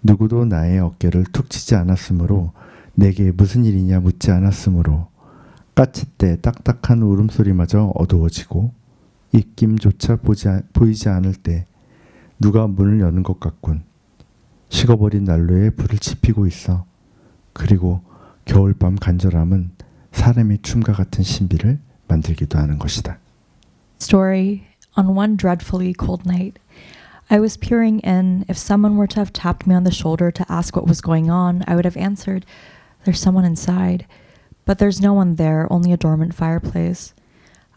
누구도 나의 어깨를 툭 치지 않았으므로, 내게 무슨 일이냐 묻지 않았으므로, 까치때 딱딱한 울음소리마저 어두워지고 입김조차 보이지 않을 때 누가 문을 여는 것 같군. 식어버린 난로에 불을 지피고 있어. 그리고 겨울밤 간절함은 사람의 춤과 같은 신비를 만들기도 하는 것이다. Story. On one dreadfully cold night, I was peering in. If someone were to have tapped me on the shoulder to ask what was going on, I would have answered, "There's someone inside." But there's no one there, only a dormant fireplace.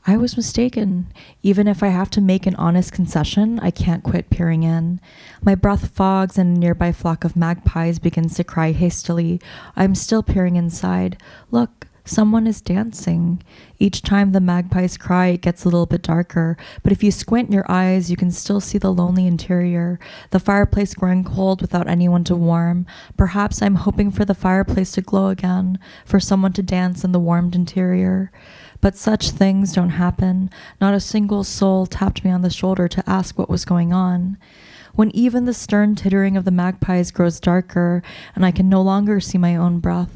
I was mistaken. Even if I have to make an honest concession, I can't quit peering in. My breath fogs and a nearby flock of magpies begins to cry hastily. I'm still peering inside. Look, someone is dancing. Each time the magpies cry, it gets a little bit darker. But if you squint your eyes, you can still see the lonely interior, the fireplace growing cold without anyone to warm. Perhaps I'm hoping for the fireplace to glow again, for someone to dance in the warmed interior. But such things don't happen. Not a single soul tapped me on the shoulder to ask what was going on. When even the stern tittering of the magpies grows darker and I can no longer see my own breath,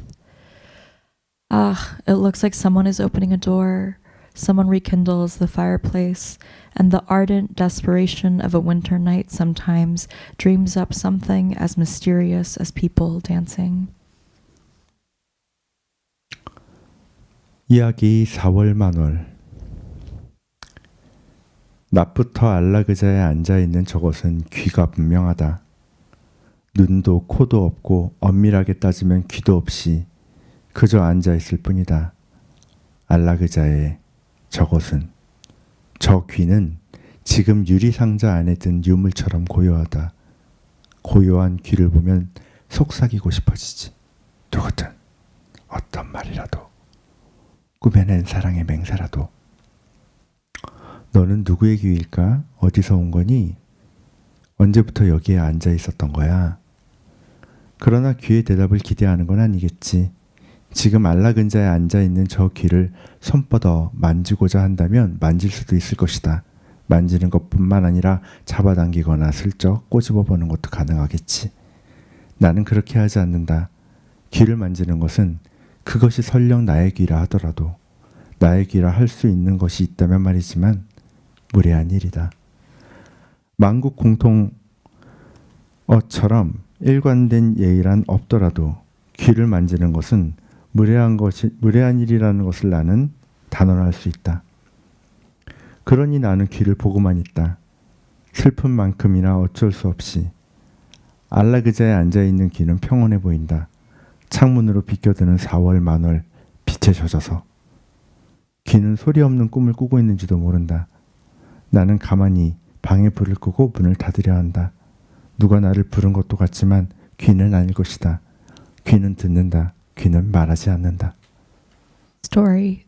it looks like someone is opening a door. Someone rekindles the fireplace, and the ardent desperation of a winter night sometimes dreams up something as mysterious as people dancing. 이야기 4월 만월. 낮부터 안락의자에 앉아있는 저것은 귀가 분명하다. 눈도 코도 없고 엄밀하게 따지면 귀도 없이 그저 앉아있을 뿐이다. 안락의자에 저것은, 저 귀는 지금 유리상자 안에 든 유물처럼 고요하다. 고요한 귀를 보면 속삭이고 싶어지지. 누구든 어떤 말이라도, 꾸며낸 사랑의 맹세라도. 너는 누구의 귀일까? 어디서 온 거니? 언제부터 여기에 앉아 있었던 거야? 그러나 귀의 대답을 기대하는 건 아니겠지. 지금 안락은자에 앉아있는 저 귀를 손뻗어 만지고자 한다면 만질 수도 있을 것이다. 만지는 것뿐만 아니라 잡아당기거나 슬쩍 꼬집어 보는 것도 가능하겠지. 나는 그렇게 하지 않는다. 귀를 만지는 것은 그것이 설령 나의 귀라 하더라도, 나의 귀라 할 수 있는 것이 있다면 말이지만 무례한 일이다. 만국 공통어처럼 일관된 예의란 없더라도 귀를 만지는 것은 무례한 일이라는 것을 나는 단언할 수 있다. 그러니 나는 귀를 보고만 있다. 슬픈 만큼이나 어쩔 수 없이. 안락의자에 앉아있는 귀는 평온해 보인다. 창문으로 비껴드는 4월 만월 빛에 젖어서. 귀는 소리 없는 꿈을 꾸고 있는지도 모른다. 나는 가만히 방에 불을 끄고 문을 닫으려 한다. 누가 나를 부른 것도 같지만 귀는 아닐 것이다. 귀는 듣는다. 귀는 말하지 않는다. Story.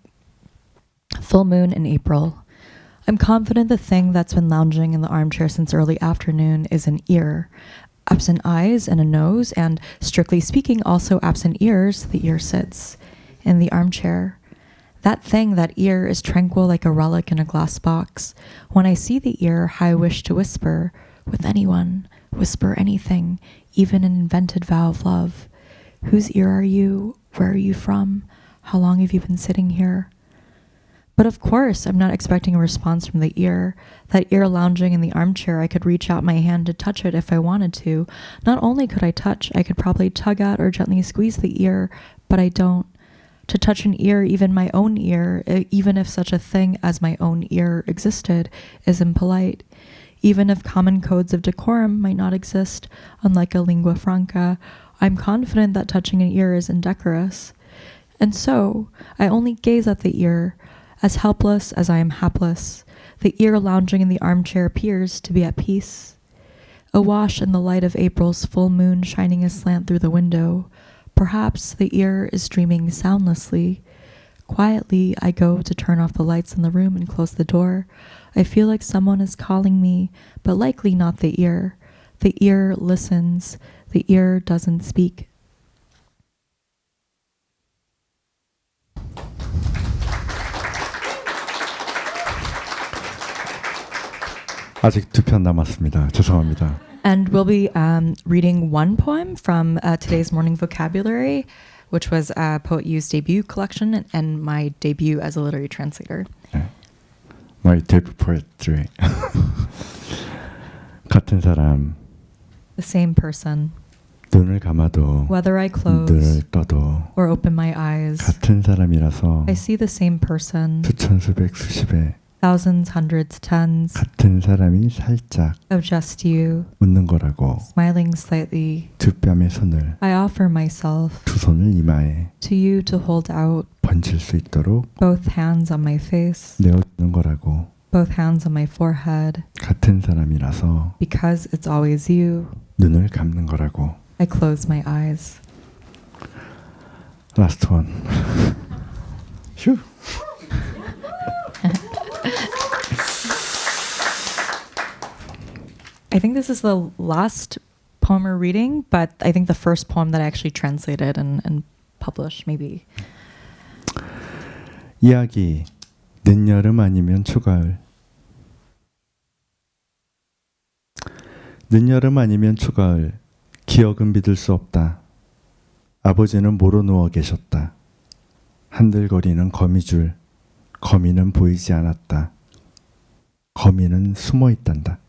Full moon in April. I'm confident the thing that's been lounging in the armchair since early afternoon is an ear. Absent eyes and a nose, and strictly speaking, also absent ears, the ear sits in the armchair. That thing, that ear, is tranquil like a relic in a glass box. When I see the ear, how I wish to whisper with anyone, whisper anything, even an invented vow of love. Whose ear are you? Where are you from? How long have you been sitting here? But of course, I'm not expecting a response from the ear. That ear lounging in the armchair, I could reach out my hand to touch it if I wanted to. Not only could I touch, I could probably tug at or gently squeeze the ear, but I don't. To touch an ear, even my own ear, even if such a thing as my own ear existed, is impolite. Even if common codes of decorum might not exist, unlike a lingua franca, I'm confident that touching an ear is indecorous. And so, I only gaze at the ear, as helpless as I am hapless. The ear lounging in the armchair appears to be at peace. Awash in the light of April's full moon shining aslant through the window, perhaps the ear is dreaming soundlessly, Quietly, I go to turn off the lights in the room and close the door. I feel like someone is calling me, but likely not the ear. The ear listens. The ear doesn't speak. 아직 2편 남았습니다. 죄송합니다. And we'll be reading one poem from today's morning vocabulary, which was Poet U's debut collection and my debut as a literary translator. My debut poetry. 같은 사람, The same person, 눈을 감아도 whether I close 눈을 떠도 or open my eyes, 같은 사람이라서 I see the same person, 수천 수백 수십에 thousands, hundreds, tens 같은 사람이 살짝 of just you, 웃는 거라고 smiling slightly. 두 뺨의 손을 I offer myself 두 손을 이마에 to you to hold out, 번질 수 있도록 both hands on my face, 내어주는 거라고 both hands on my forehead, 같은 사람이라서 because it's always you. 눈을 감는 거라고. I close my eyes. Last one. 휴. I think this is the last poem we're reading, but I think the first poem that I actually translated and published, maybe. 이야기 늦여름 아니면 초가을. 늦여름 아니면 초가을. 기억은 믿을 수 없다. 아버지는 모로 누워 계셨다. 한들거리는 거미줄. 거미는 보이지 않았다. 거미는 숨어 있단다.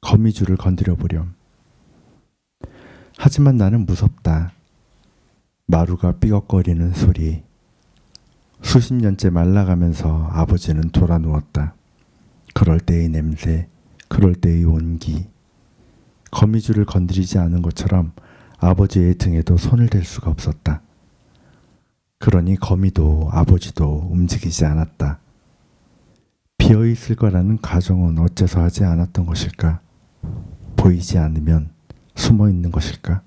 거미줄을 건드려 보렴. 하지만 나는 무섭다. 마루가 삐걱거리는 소리. 수십 년째 말라가면서 아버지는 돌아 누웠다. 그럴 때의 냄새, 그럴 때의 온기. 거미줄을 건드리지 않은 것처럼 아버지의 등에도 손을 댈 수가 없었다. 그러니 거미도 아버지도 움직이지 않았다. 비어있을 거라는 가정은 어째서 하지 않았던 것일까? 보이지 않으면 숨어 있는 것일까?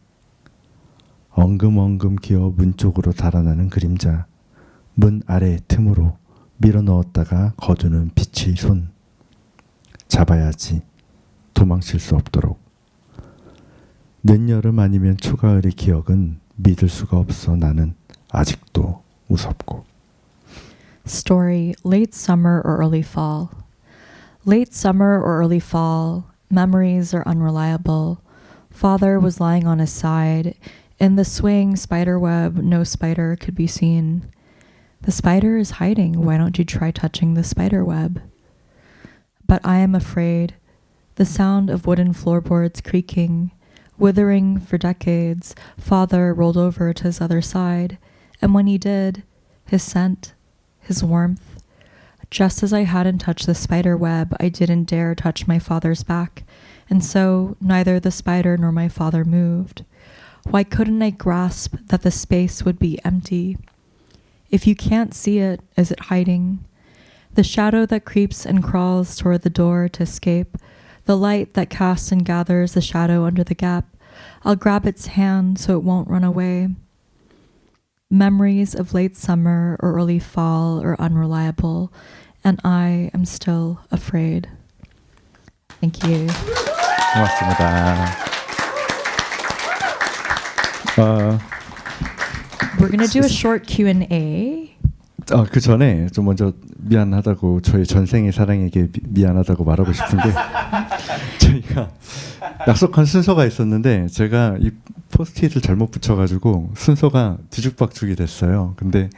엉금엉금 기어 문 쪽으로 달아나는 그림자. 문 아래 틈으로 밀어 넣었다가 거두는 빛의 손. 잡아야지. 도망칠 수 없도록. 늦여름 아니면 초가을의 기억은 믿을 수가 없어. 나는 아직도 무섭고. Story, late summer or early fall. Late summer or early fall, memories are unreliable. Father was lying on his side. In the swaying spider web, no spider could be seen. The spider is hiding. Why don't you try touching the spider web? But I am afraid. The sound of wooden floorboards creaking, withering for decades, father rolled over to his other side, and when he did, his scent, his warmth, just as I hadn't touched the spider web, I didn't dare touch my father's back, and so neither the spider nor my father moved. Why couldn't I grasp that the space would be empty? If you can't see it, is it hiding? The shadow that creeps and crawls toward the door to escape, the light that casts and gathers the shadow under the gap, I'll grab its hand so it won't run away. Memories of late summer or early fall are unreliable, and I am still afraid. Thank you. 고맙습니다. We're going to do a short Q&A. 그 전에 좀 먼저 미안하다고 저희 전생의 사랑에게 미안하다고 말하고 싶은데 저희가 약속한 순서가 있었는데 제가 이 포스트잇을 잘못 붙여가지고 순서가 뒤죽박죽이 됐어요. 근데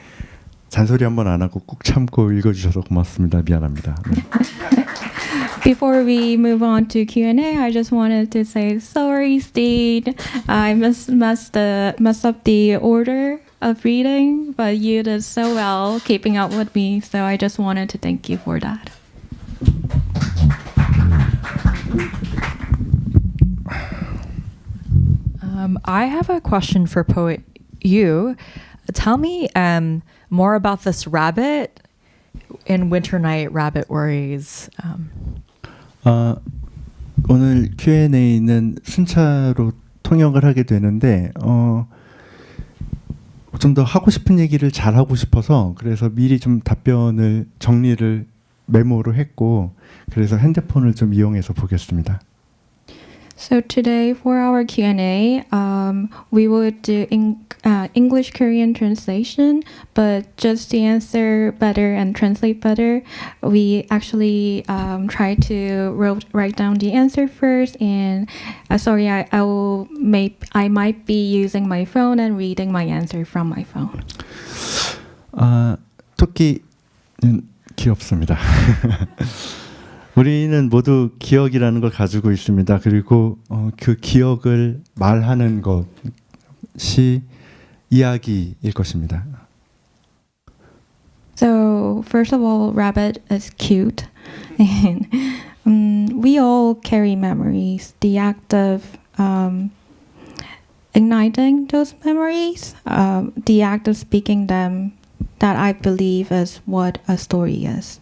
잔소리 한번 안 하고 꾹 참고 읽어주셔서 고맙습니다. 미안합니다. 네. Before we move on to Q&A, I just wanted to say sorry, Steve. I messed up the order of reading, but you did so well keeping up with me, so I just wanted to thank you for that. I have a question for Poet Yu. Tell me more about this rabbit in Winter Night Rabbit Worries. 오늘 Q&A는 순차로 통역을 하게 되는데 좀 더 하고 싶은 얘기를 잘 하고 싶어서 그래서 미리 좀 답변을 정리를 메모로 했고 그래서 핸드폰을 좀 이용해서 보겠습니다. So today for our Q&A, we would do English Korean translation, but just to answer better and translate better, we actually try to write down the answer first. And sorry, I might be using my phone and reading my answer from my phone. 토끼는 귀엽습니다. 우리는 모두 기억이라는 걸 가지고 있습니다. 그리고 그 기억을 말하는 것이 이야기일 것입니다. So first of all, rabbit is cute, and we all carry memories. The act of igniting those memories, the act of speaking them, that I believe is what a story is.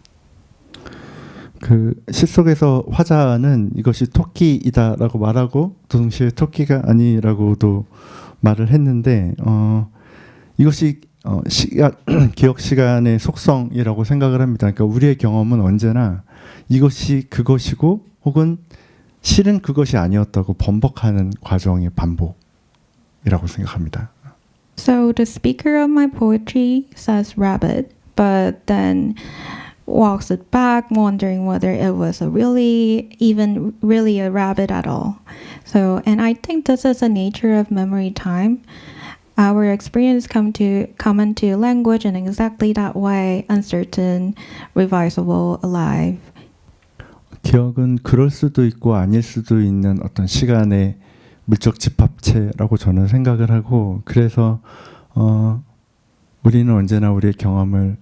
그 시 속에서 화자는 이것이 토끼이다라고 말하고 동시에 토끼가 아니라고도 말을 했는데 이것이 기억 시간의 속성이라고 생각을 합니다. 그러니까 우리의 경험은 언제나 이것이 그것이고 혹은 실은 그것이 아니었다고 번복하는 과정의 반복이라고 생각합니다. So the speaker of my poetry says rabbit, but then walks it back, wondering whether it was really a rabbit at all. So, and I think this is the nature of memory time. Our experience come into language in exactly that way, uncertain, revisable, alive. 기억은 그럴 수도 있고 아닐 수도 있는 어떤 시간의 물적 집합체라고 저는 생각을 하고 그래서 우리는 언제나 우리의 경험을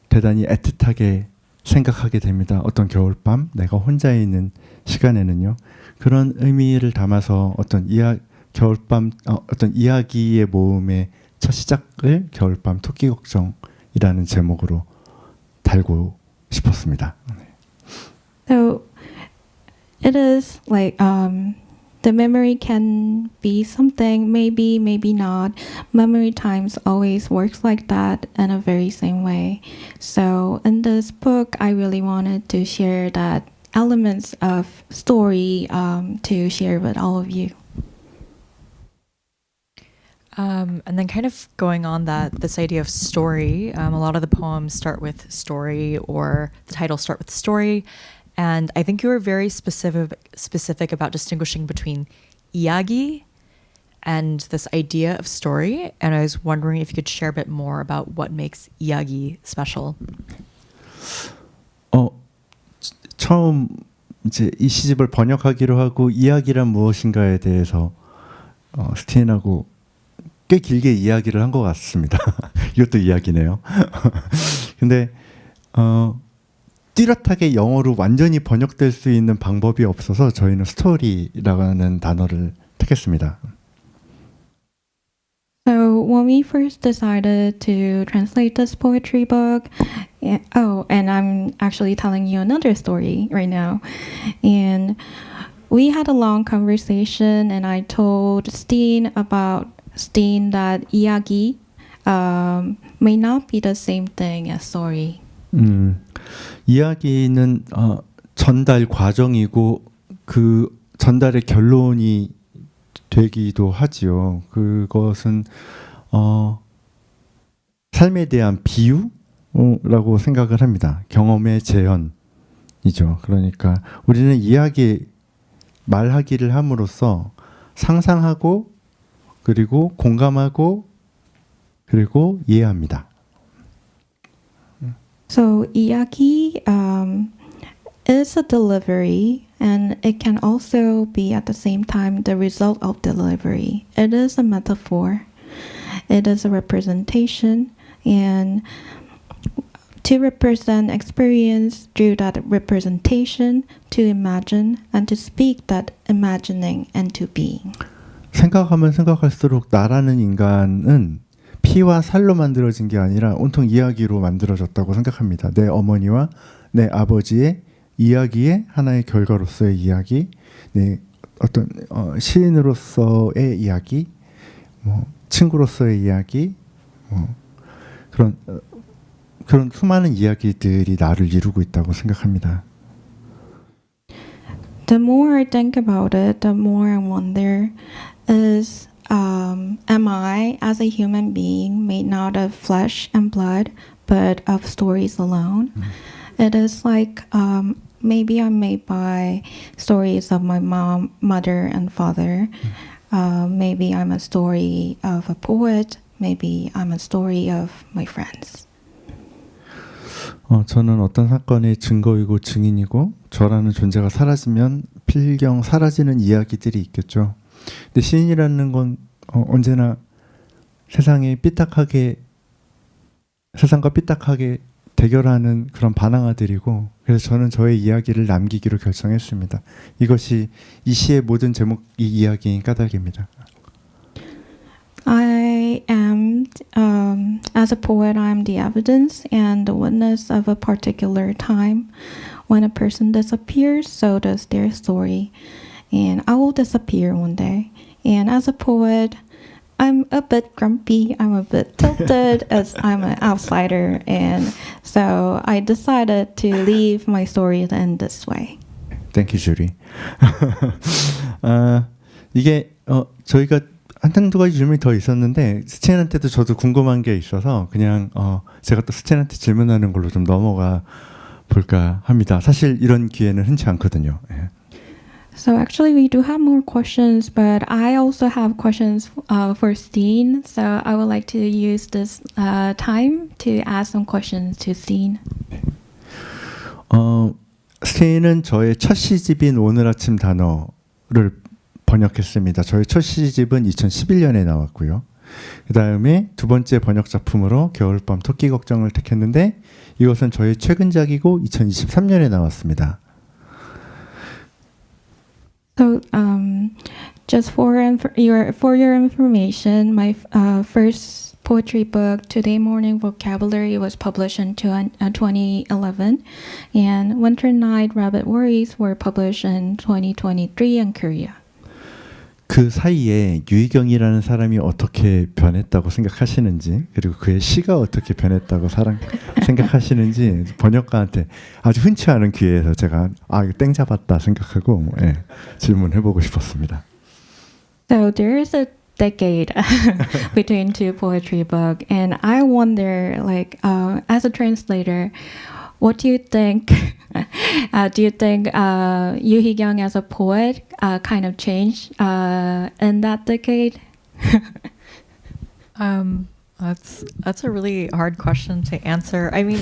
대단히 애틋하게 생각하게 됩니다. 어떤 겨울밤 내가 혼자 있는 시간에는요. 그런 의미를 담아서 어떤 겨울밤 어떤 이야기의 모음의 첫 시작을 겨울밤 토끼 걱정이라는 제목으로 달고 싶었습니다. So it is like the memory can be something, maybe not. Memory times always works like that in a very same way. So in this book, I really wanted to share that elements of story to share with all of you. And then kind of going on this idea of story, a lot of the poems start with story or the titles start with story. And I think you were very specific about distinguishing between 이야기 and this idea of story. And I was wondering if you could share a bit more about what makes 이야기 special. 처음 이제 이 시집을 번역하기로 하고 이야기란 무엇인가에 대해서 스티인하고 꽤 길게 이야기를 한 것 같습니다. 이것도 이야기네요. 근데 뚜렷하게 영어로 완전히 번역될 수 있는 방법이 없어서 저희는 스토리라는 단어를 택했습니다. So when we first decided to translate this poetry book, and I'm actually telling you another story right now, and we had a long conversation, and I told Steen that 이야기 may not be the same thing as story. 이야기는 전달 과정이고 그 전달의 결론이 되기도 하지요. 그것은 삶에 대한 비유라고 생각을 합니다. 경험의 재현이죠. 그러니까 우리는 말하기를 함으로써 상상하고 그리고 공감하고 그리고 이해합니다. So 이야기 is a delivery, and it can also be at the same time the result of delivery. It is a metaphor. It is a representation, and to represent experience through that representation, to imagine and to speak that imagining into being. 생각하면 생각할수록 나라는 인간은 피와 살로 만들어진 게 아니라 온통 이야기로 만들어졌다고 생각합니다. 내 어머니와 내 아버지의 이야기의 하나의 결과로서의 이야기, 내 어떤 시인으로서의 이야기, 친구로서의 이야기, 그런 수많은 이야기들이 나를 이루고 있다고 생각합니다. The more I think about it, the more I wonder is am I as a human being made not of flesh and blood but of stories alone? It is like maybe I'm made by stories of my mom, mother and father. Maybe I'm a story of a poet. Maybe I'm a story of my friends. 저는 어떤 사건의 증거이고 증인이고 저라는 존재가 사라지면 필경 사라지는 이야기들이 있겠죠. 근데 시인이라는 건 언제나 세상과 삐딱하게 대결하는 그런 반항아들이고 그래서 저는 저의 이야기를 남기기로 결정했습니다. 이것이 이 시의 모든 제목이 이야기인 까닭입니다. I am, as a poet, I am the evidence and the witness of a particular time. When a person disappears, so does their story. And I will disappear one day. And as a poet, I'm a bit grumpy, I'm a bit tilted as I'm an outsider. And so I decided to leave my story in this way. Thank you, Julie. 이게 저희가 한두 가지 질문이 더 있었는데 스티안한테도 저도 궁금한 게 있어서 그냥 제가 또 스티안한테 질문하는 걸로 좀 넘어가 볼까 합니다. 사실 이런 기회는 흔치 않거든요. 예. So actually we do have more questions, but I also have questions for Steen. So I would like to use this time to ask some questions to Steen. 스티는 저의 첫 시집인 오늘 아침 단어를 번역했습니다. 저희 첫 시집은 2011년에 나왔고요. 그 다음에 두 번째 번역 작품으로 겨울밤 토끼 걱정을 택했는데 이것은 저의 최근작이고 2023년에 나왔습니다. So just for your information, my first poetry book, Today Morning Vocabulary, was published in 2011, and Winter Night Rabbit Worries were published in 2023 in Korea. 그 사이에 유희경이라는 사람이 어떻게 변했다고 생각하시는지 그리고 그의 시가 어떻게 변했다고 생각하시는지 번역가한테 아주 흔치 않은 기회에서 제가 이거 땡 잡았다 생각하고 질문해보고 싶었습니다. So there is a decade between two poetry books, and I wonder, like, as a translator, what do you think? Do you think Yoo Hee-kyung as a poet kind of changed in that decade? That's a really hard question to answer. I mean,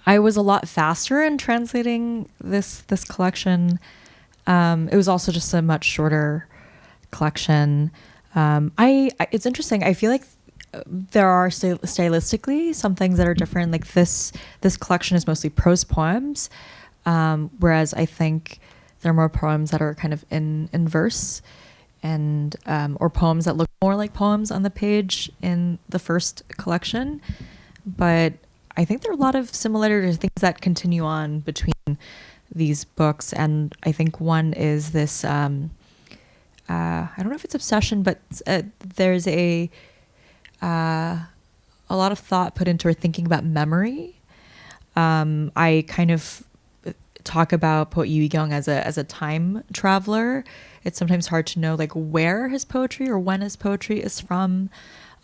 I was a lot faster in translating this collection. It was also just a much shorter collection. It's interesting. I feel like there are stylistically some things that are different. Like this collection is mostly prose poems, whereas I think there are more poems that are kind of in verse, and or poems that look more like poems on the page in the first collection. But I think there are a lot of similarities, things that continue on between these books, and I think one is this. I don't know if it's obsession, but there's a lot of thought put into thinking about memory. I kind of talk about poet Yoo Hee-kyung as a time traveler. It's sometimes hard to know like where his poetry or when his poetry is from.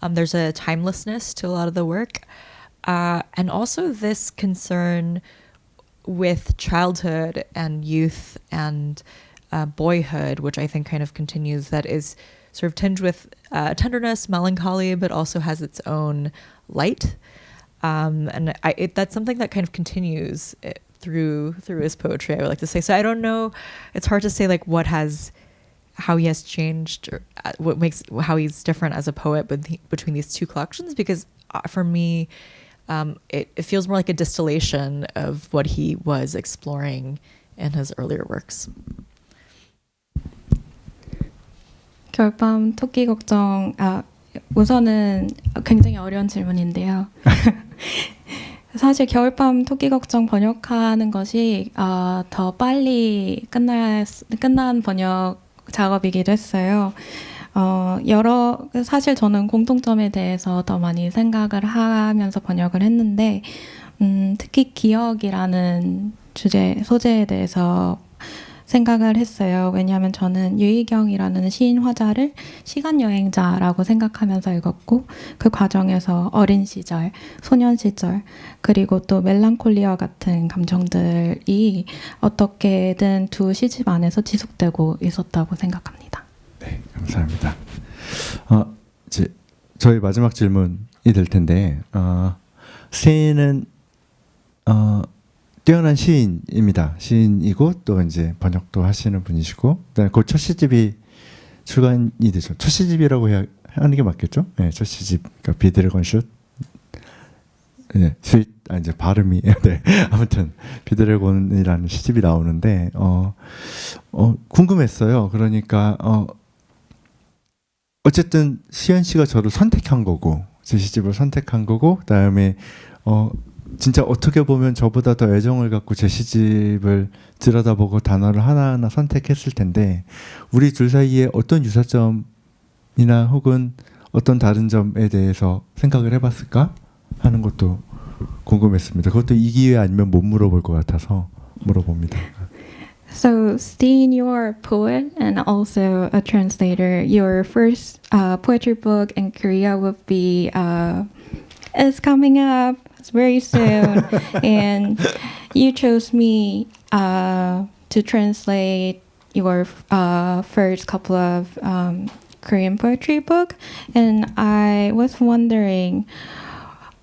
There's a timelessness to a lot of the work, and also this concern with childhood and youth and boyhood, which I think kind of continues, that is sort of tinged with tenderness, melancholy, but also has its own light. And that's something that kind of continues through his poetry, I would like to say. So I don't know, it's hard to say like how he has changed, or how he's different as a poet between these two collections, because for me, it feels more like a distillation of what he was exploring in his earlier works. 겨울밤 토끼 걱정, 우선은 굉장히 어려운 질문인데요. 사실 겨울밤 토끼 걱정 번역하는 것이 더 빨리 끝난 번역 작업이기도 했어요. 사실 저는 공통점에 대해서 더 많이 생각을 하면서 번역을 했는데, 특히 기억이라는 소재에 대해서 생각을 했어요. 왜냐하면 저는 유희경이라는 시인 화자를 시간 여행자라고 생각하면서 읽었고, 그 과정에서 어린 시절, 소년 시절, 그리고 또 멜랑콜리아 같은 감정들이 어떻게든 두 시집 안에서 지속되고 있었다고 생각합니다. 네, 감사합니다. 이제 저희 마지막 질문이 될 텐데, 시인은 뛰어난 시인입니다. 시인이고 또 이제 번역도 하시는 분이시고, 그다음에 곧 첫 시집이 출간이 되죠. 첫 시집이라고 해야 하는 게 맞겠죠? 네, 첫 시집, 그러니까 비드래곤 슛. 네, 스윗, 이제 발음이 네, 아무튼 비드래곤이라는 시집이 나오는데, 궁금했어요. 그러니까 어쨌든 시현 씨가 저를 선택한 거고, 제 시집을 선택한 거고, 그다음에 진짜 어떻게 보면 저보다 더 애정을 갖고 제 시집을 들여다보고 단어를 하나하나 선택했을 텐데, 우리 둘 사이에 어떤 유사점이나 혹은 어떤 다른 점에 대해서 생각을 해봤을까 하는 것도 궁금했습니다. 그것도 이 기회 아니면 못 물어볼 것 같아서 물어봅니다. So, Steen, you're a poet and also a translator. Your first poetry book in Korea will be is coming up very soon, and you chose me to translate your first couple of Korean poetry book, and I was wondering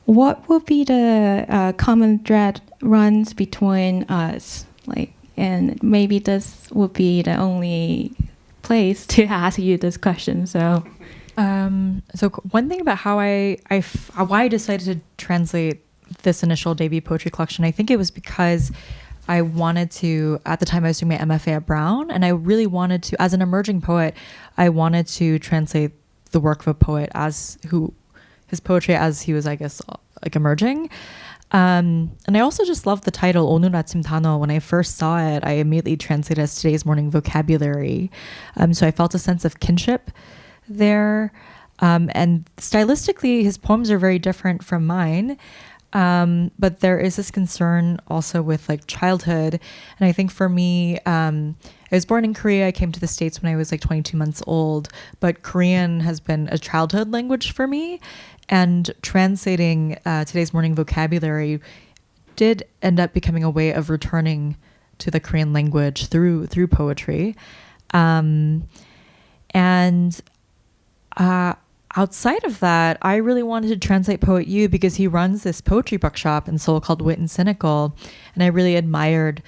what would be the common thread runs between us, like. And maybe this would be the only place to ask you this question. So one thing about why I decided to translate this initial debut poetry collection, I think it was because I wanted to, at the time I was doing my MFA at Brown, and I really wanted to, as an emerging poet, I wanted to translate the work of a poet his poetry as he was, I guess, like emerging. And I also just loved the title 오늘 아침 단어. When I first saw it, I immediately translated as today's morning vocabulary. So I felt a sense of kinship there. And stylistically, his poems are very different from mine. But there is this concern also with like childhood. And I think for me, I was born in Korea. I came to the States when I was like 22 months old. But Korean has been a childhood language for me. And translating today's morning vocabulary did end up becoming a way of returning to the Korean language through poetry. And outside of that, I really wanted to translate Poet Yu because he runs this poetry bookshop in Seoul called Wit and Cynical. And I really admired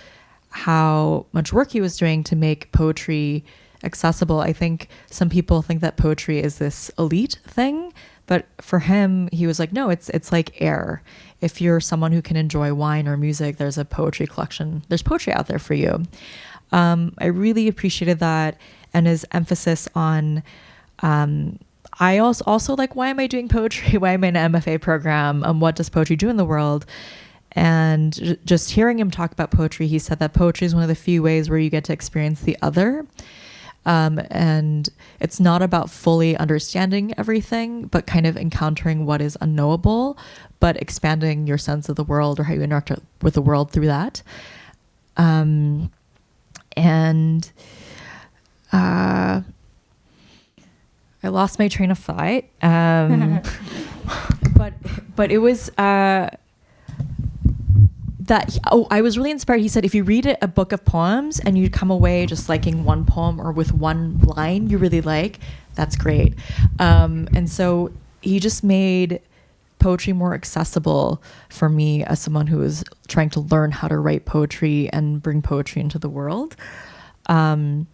how much work he was doing to make poetry accessible. I think some people think that poetry is this elite thing. But for him, he was like, no, it's like air. If you're someone who can enjoy wine or music, there's a poetry collection. There's poetry out there for you. I really appreciated that, and his emphasis on, I also like, why am I doing poetry? Why am I in an MFA program? What does poetry do in the world? And just hearing him talk about poetry, he said that poetry is one of the few ways where you get to experience the other. And it's not about fully understanding everything, but kind of encountering what is unknowable, but expanding your sense of the world or how you interact with the world through that. And I lost my train of thought. But it was I was really inspired. He said, if you read a book of poems and you come away just liking one poem or with one line you really like, that's great. And so he just made poetry more accessible for me as someone who is trying to learn how to write poetry and bring poetry into the world. And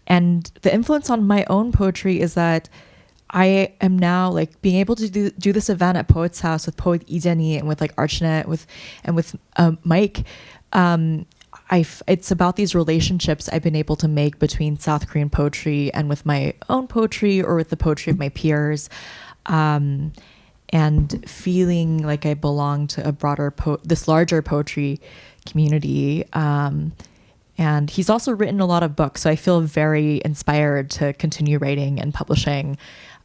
the influence on my own poetry is that I am now like being able to do this event at Poets House with poet Lee Jenny and with like Archnet with Mike. It's about these relationships I've been able to make between South Korean poetry and with my own poetry or with the poetry of my peers, and feeling like I belong to a broader this larger poetry community. And he's also written a lot of books, so I feel very inspired to continue writing and publishing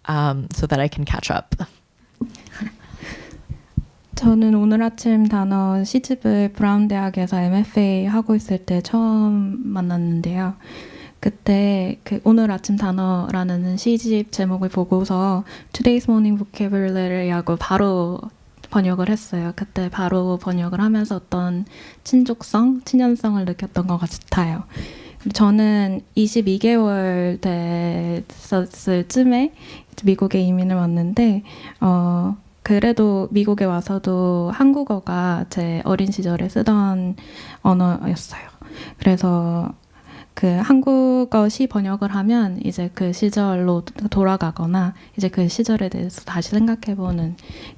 so that I can catch up. 저는 오늘 아침 단어 시집을 브라운 대학에서 MFA 하고 있을 때 처음 만났는데요. 그때 그 오늘 아침 단어라는 시집 제목을 보고서 Today's Morning Vocabulary하고 바로 번역을 했어요. 그때 바로 번역을 하면서 어떤 친족성, 친연성을 느꼈던 것 같아요. 저는 22개월 됐었을 쯤에 미국에 이민을 왔는데 그래도 미국에 와서도 한국어가 제 어린 시절에 쓰던 언어였어요. 그래서 그 한국어 시 번역을 하면 이제 그 시절로 돌아가거나 이제 그 시절에 대해서 다시 생각해보는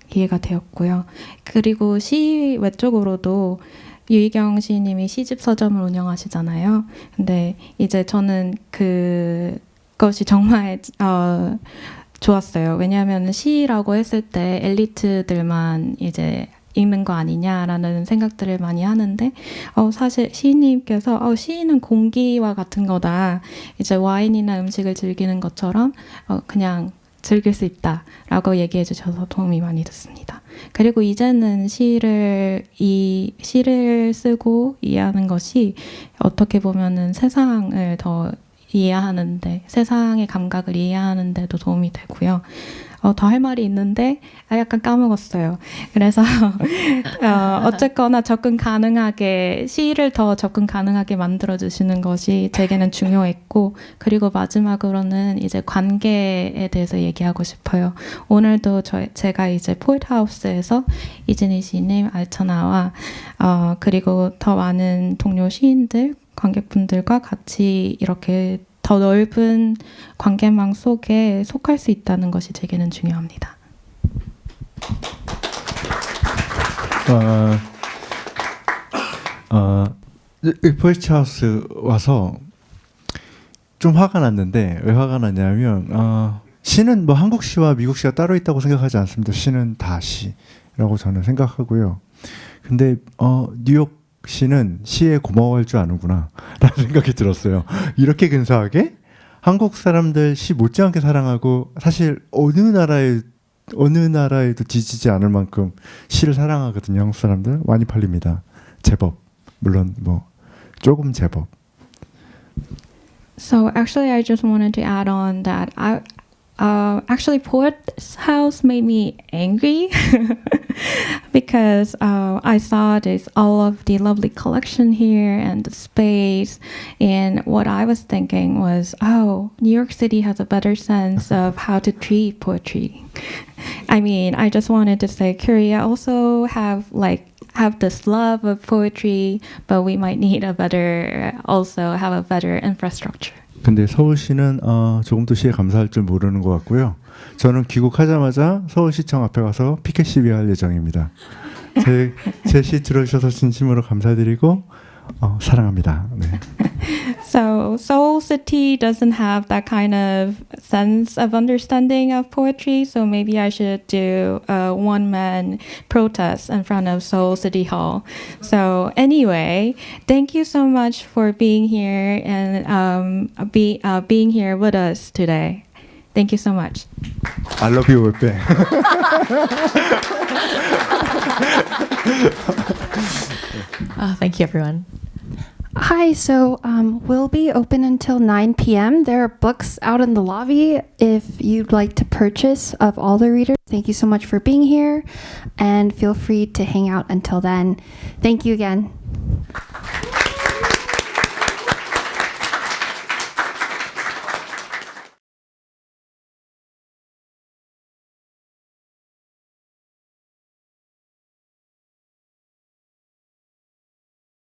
기회가 되었고요. 그리고 시 외적으로도 유희경 시인님이 시집 서점을 운영하시잖아요. 근데 이제 저는 그것이 정말 좋았어요. 왜냐하면 시라고 했을 때 엘리트들만 이제 읽는 거 아니냐라는 생각들을 많이 하는데 사실 시인님께서 시인은 공기와 같은 거다. 이제 와인이나 음식을 즐기는 것처럼 그냥 즐길 수 있다라고 얘기해 주셔서 도움이 많이 됐습니다. 그리고 이제는 시를 쓰고 이해하는 것이 어떻게 보면은 세상을 더 이해하는데, 세상의 감각을 이해하는데도 도움이 되고요. 더 할 말이 있는데 약간 까먹었어요. 그래서 어쨌거나 접근 가능하게, 시를 더 접근 가능하게 만들어주시는 것이 제게는 중요했고, 그리고 마지막으로는 이제 관계에 대해서 얘기하고 싶어요. 오늘도 제가 이제 포에트하우스에서 이진희 시인님, 알차나와 그리고 더 많은 동료 시인들, 관객분들과 같이 이렇게 더 넓은 관계망 속에 속할 수 있다는 것이 제게는 중요합니다. 포에트하우스 와서 좀 화가 났는데, 왜 화가 났냐면 시는 뭐 한국 시와 미국 시가 따로 있다고 생각하지 않습니다. 시는 다 시라고 저는 생각하고요. 근데 뉴욕 시는 시에 고마워할 줄 아는구나 라는 생각이 들었어요. 이렇게 근사하게 한국 사람들 시 못지않게 사랑하고, 사실 어느 나라에도 뒤지지 않을 만큼 시를 사랑하거든요. 한국 사람들 많이 팔립니다. 제법, 물론 뭐 조금 제법. So actually I just wanted to add on that actually Poets House made me angry because I saw all of the lovely collection here and the space, and what I was thinking was, New York City has a better sense of how to treat poetry. I mean, I just wanted to say Korea also have this love of poetry, but we might need have a better infrastructure. 근데 서울시는 조금 더 시에 감사할 줄 모르는 것 같고요. 저는 귀국하자마자 서울시청 앞에 가서 피켓 시위할 예정입니다. 제 시 들어주셔서 진심으로 감사드리고 사랑합니다. 네. So Seoul City doesn't have that kind of sense of understanding of poetry, so maybe I should do a one-man protest in front of Seoul City Hall. So anyway, thank you so much for being here and being here with us today. Thank you so much. I love you, 올빼. Thank you, everyone. Hi, so we'll be open until 9 p.m. There are books out in the lobby if you'd like to purchase of all the readers. Thank you so much for being here, and feel free to hang out until then. Thank you again.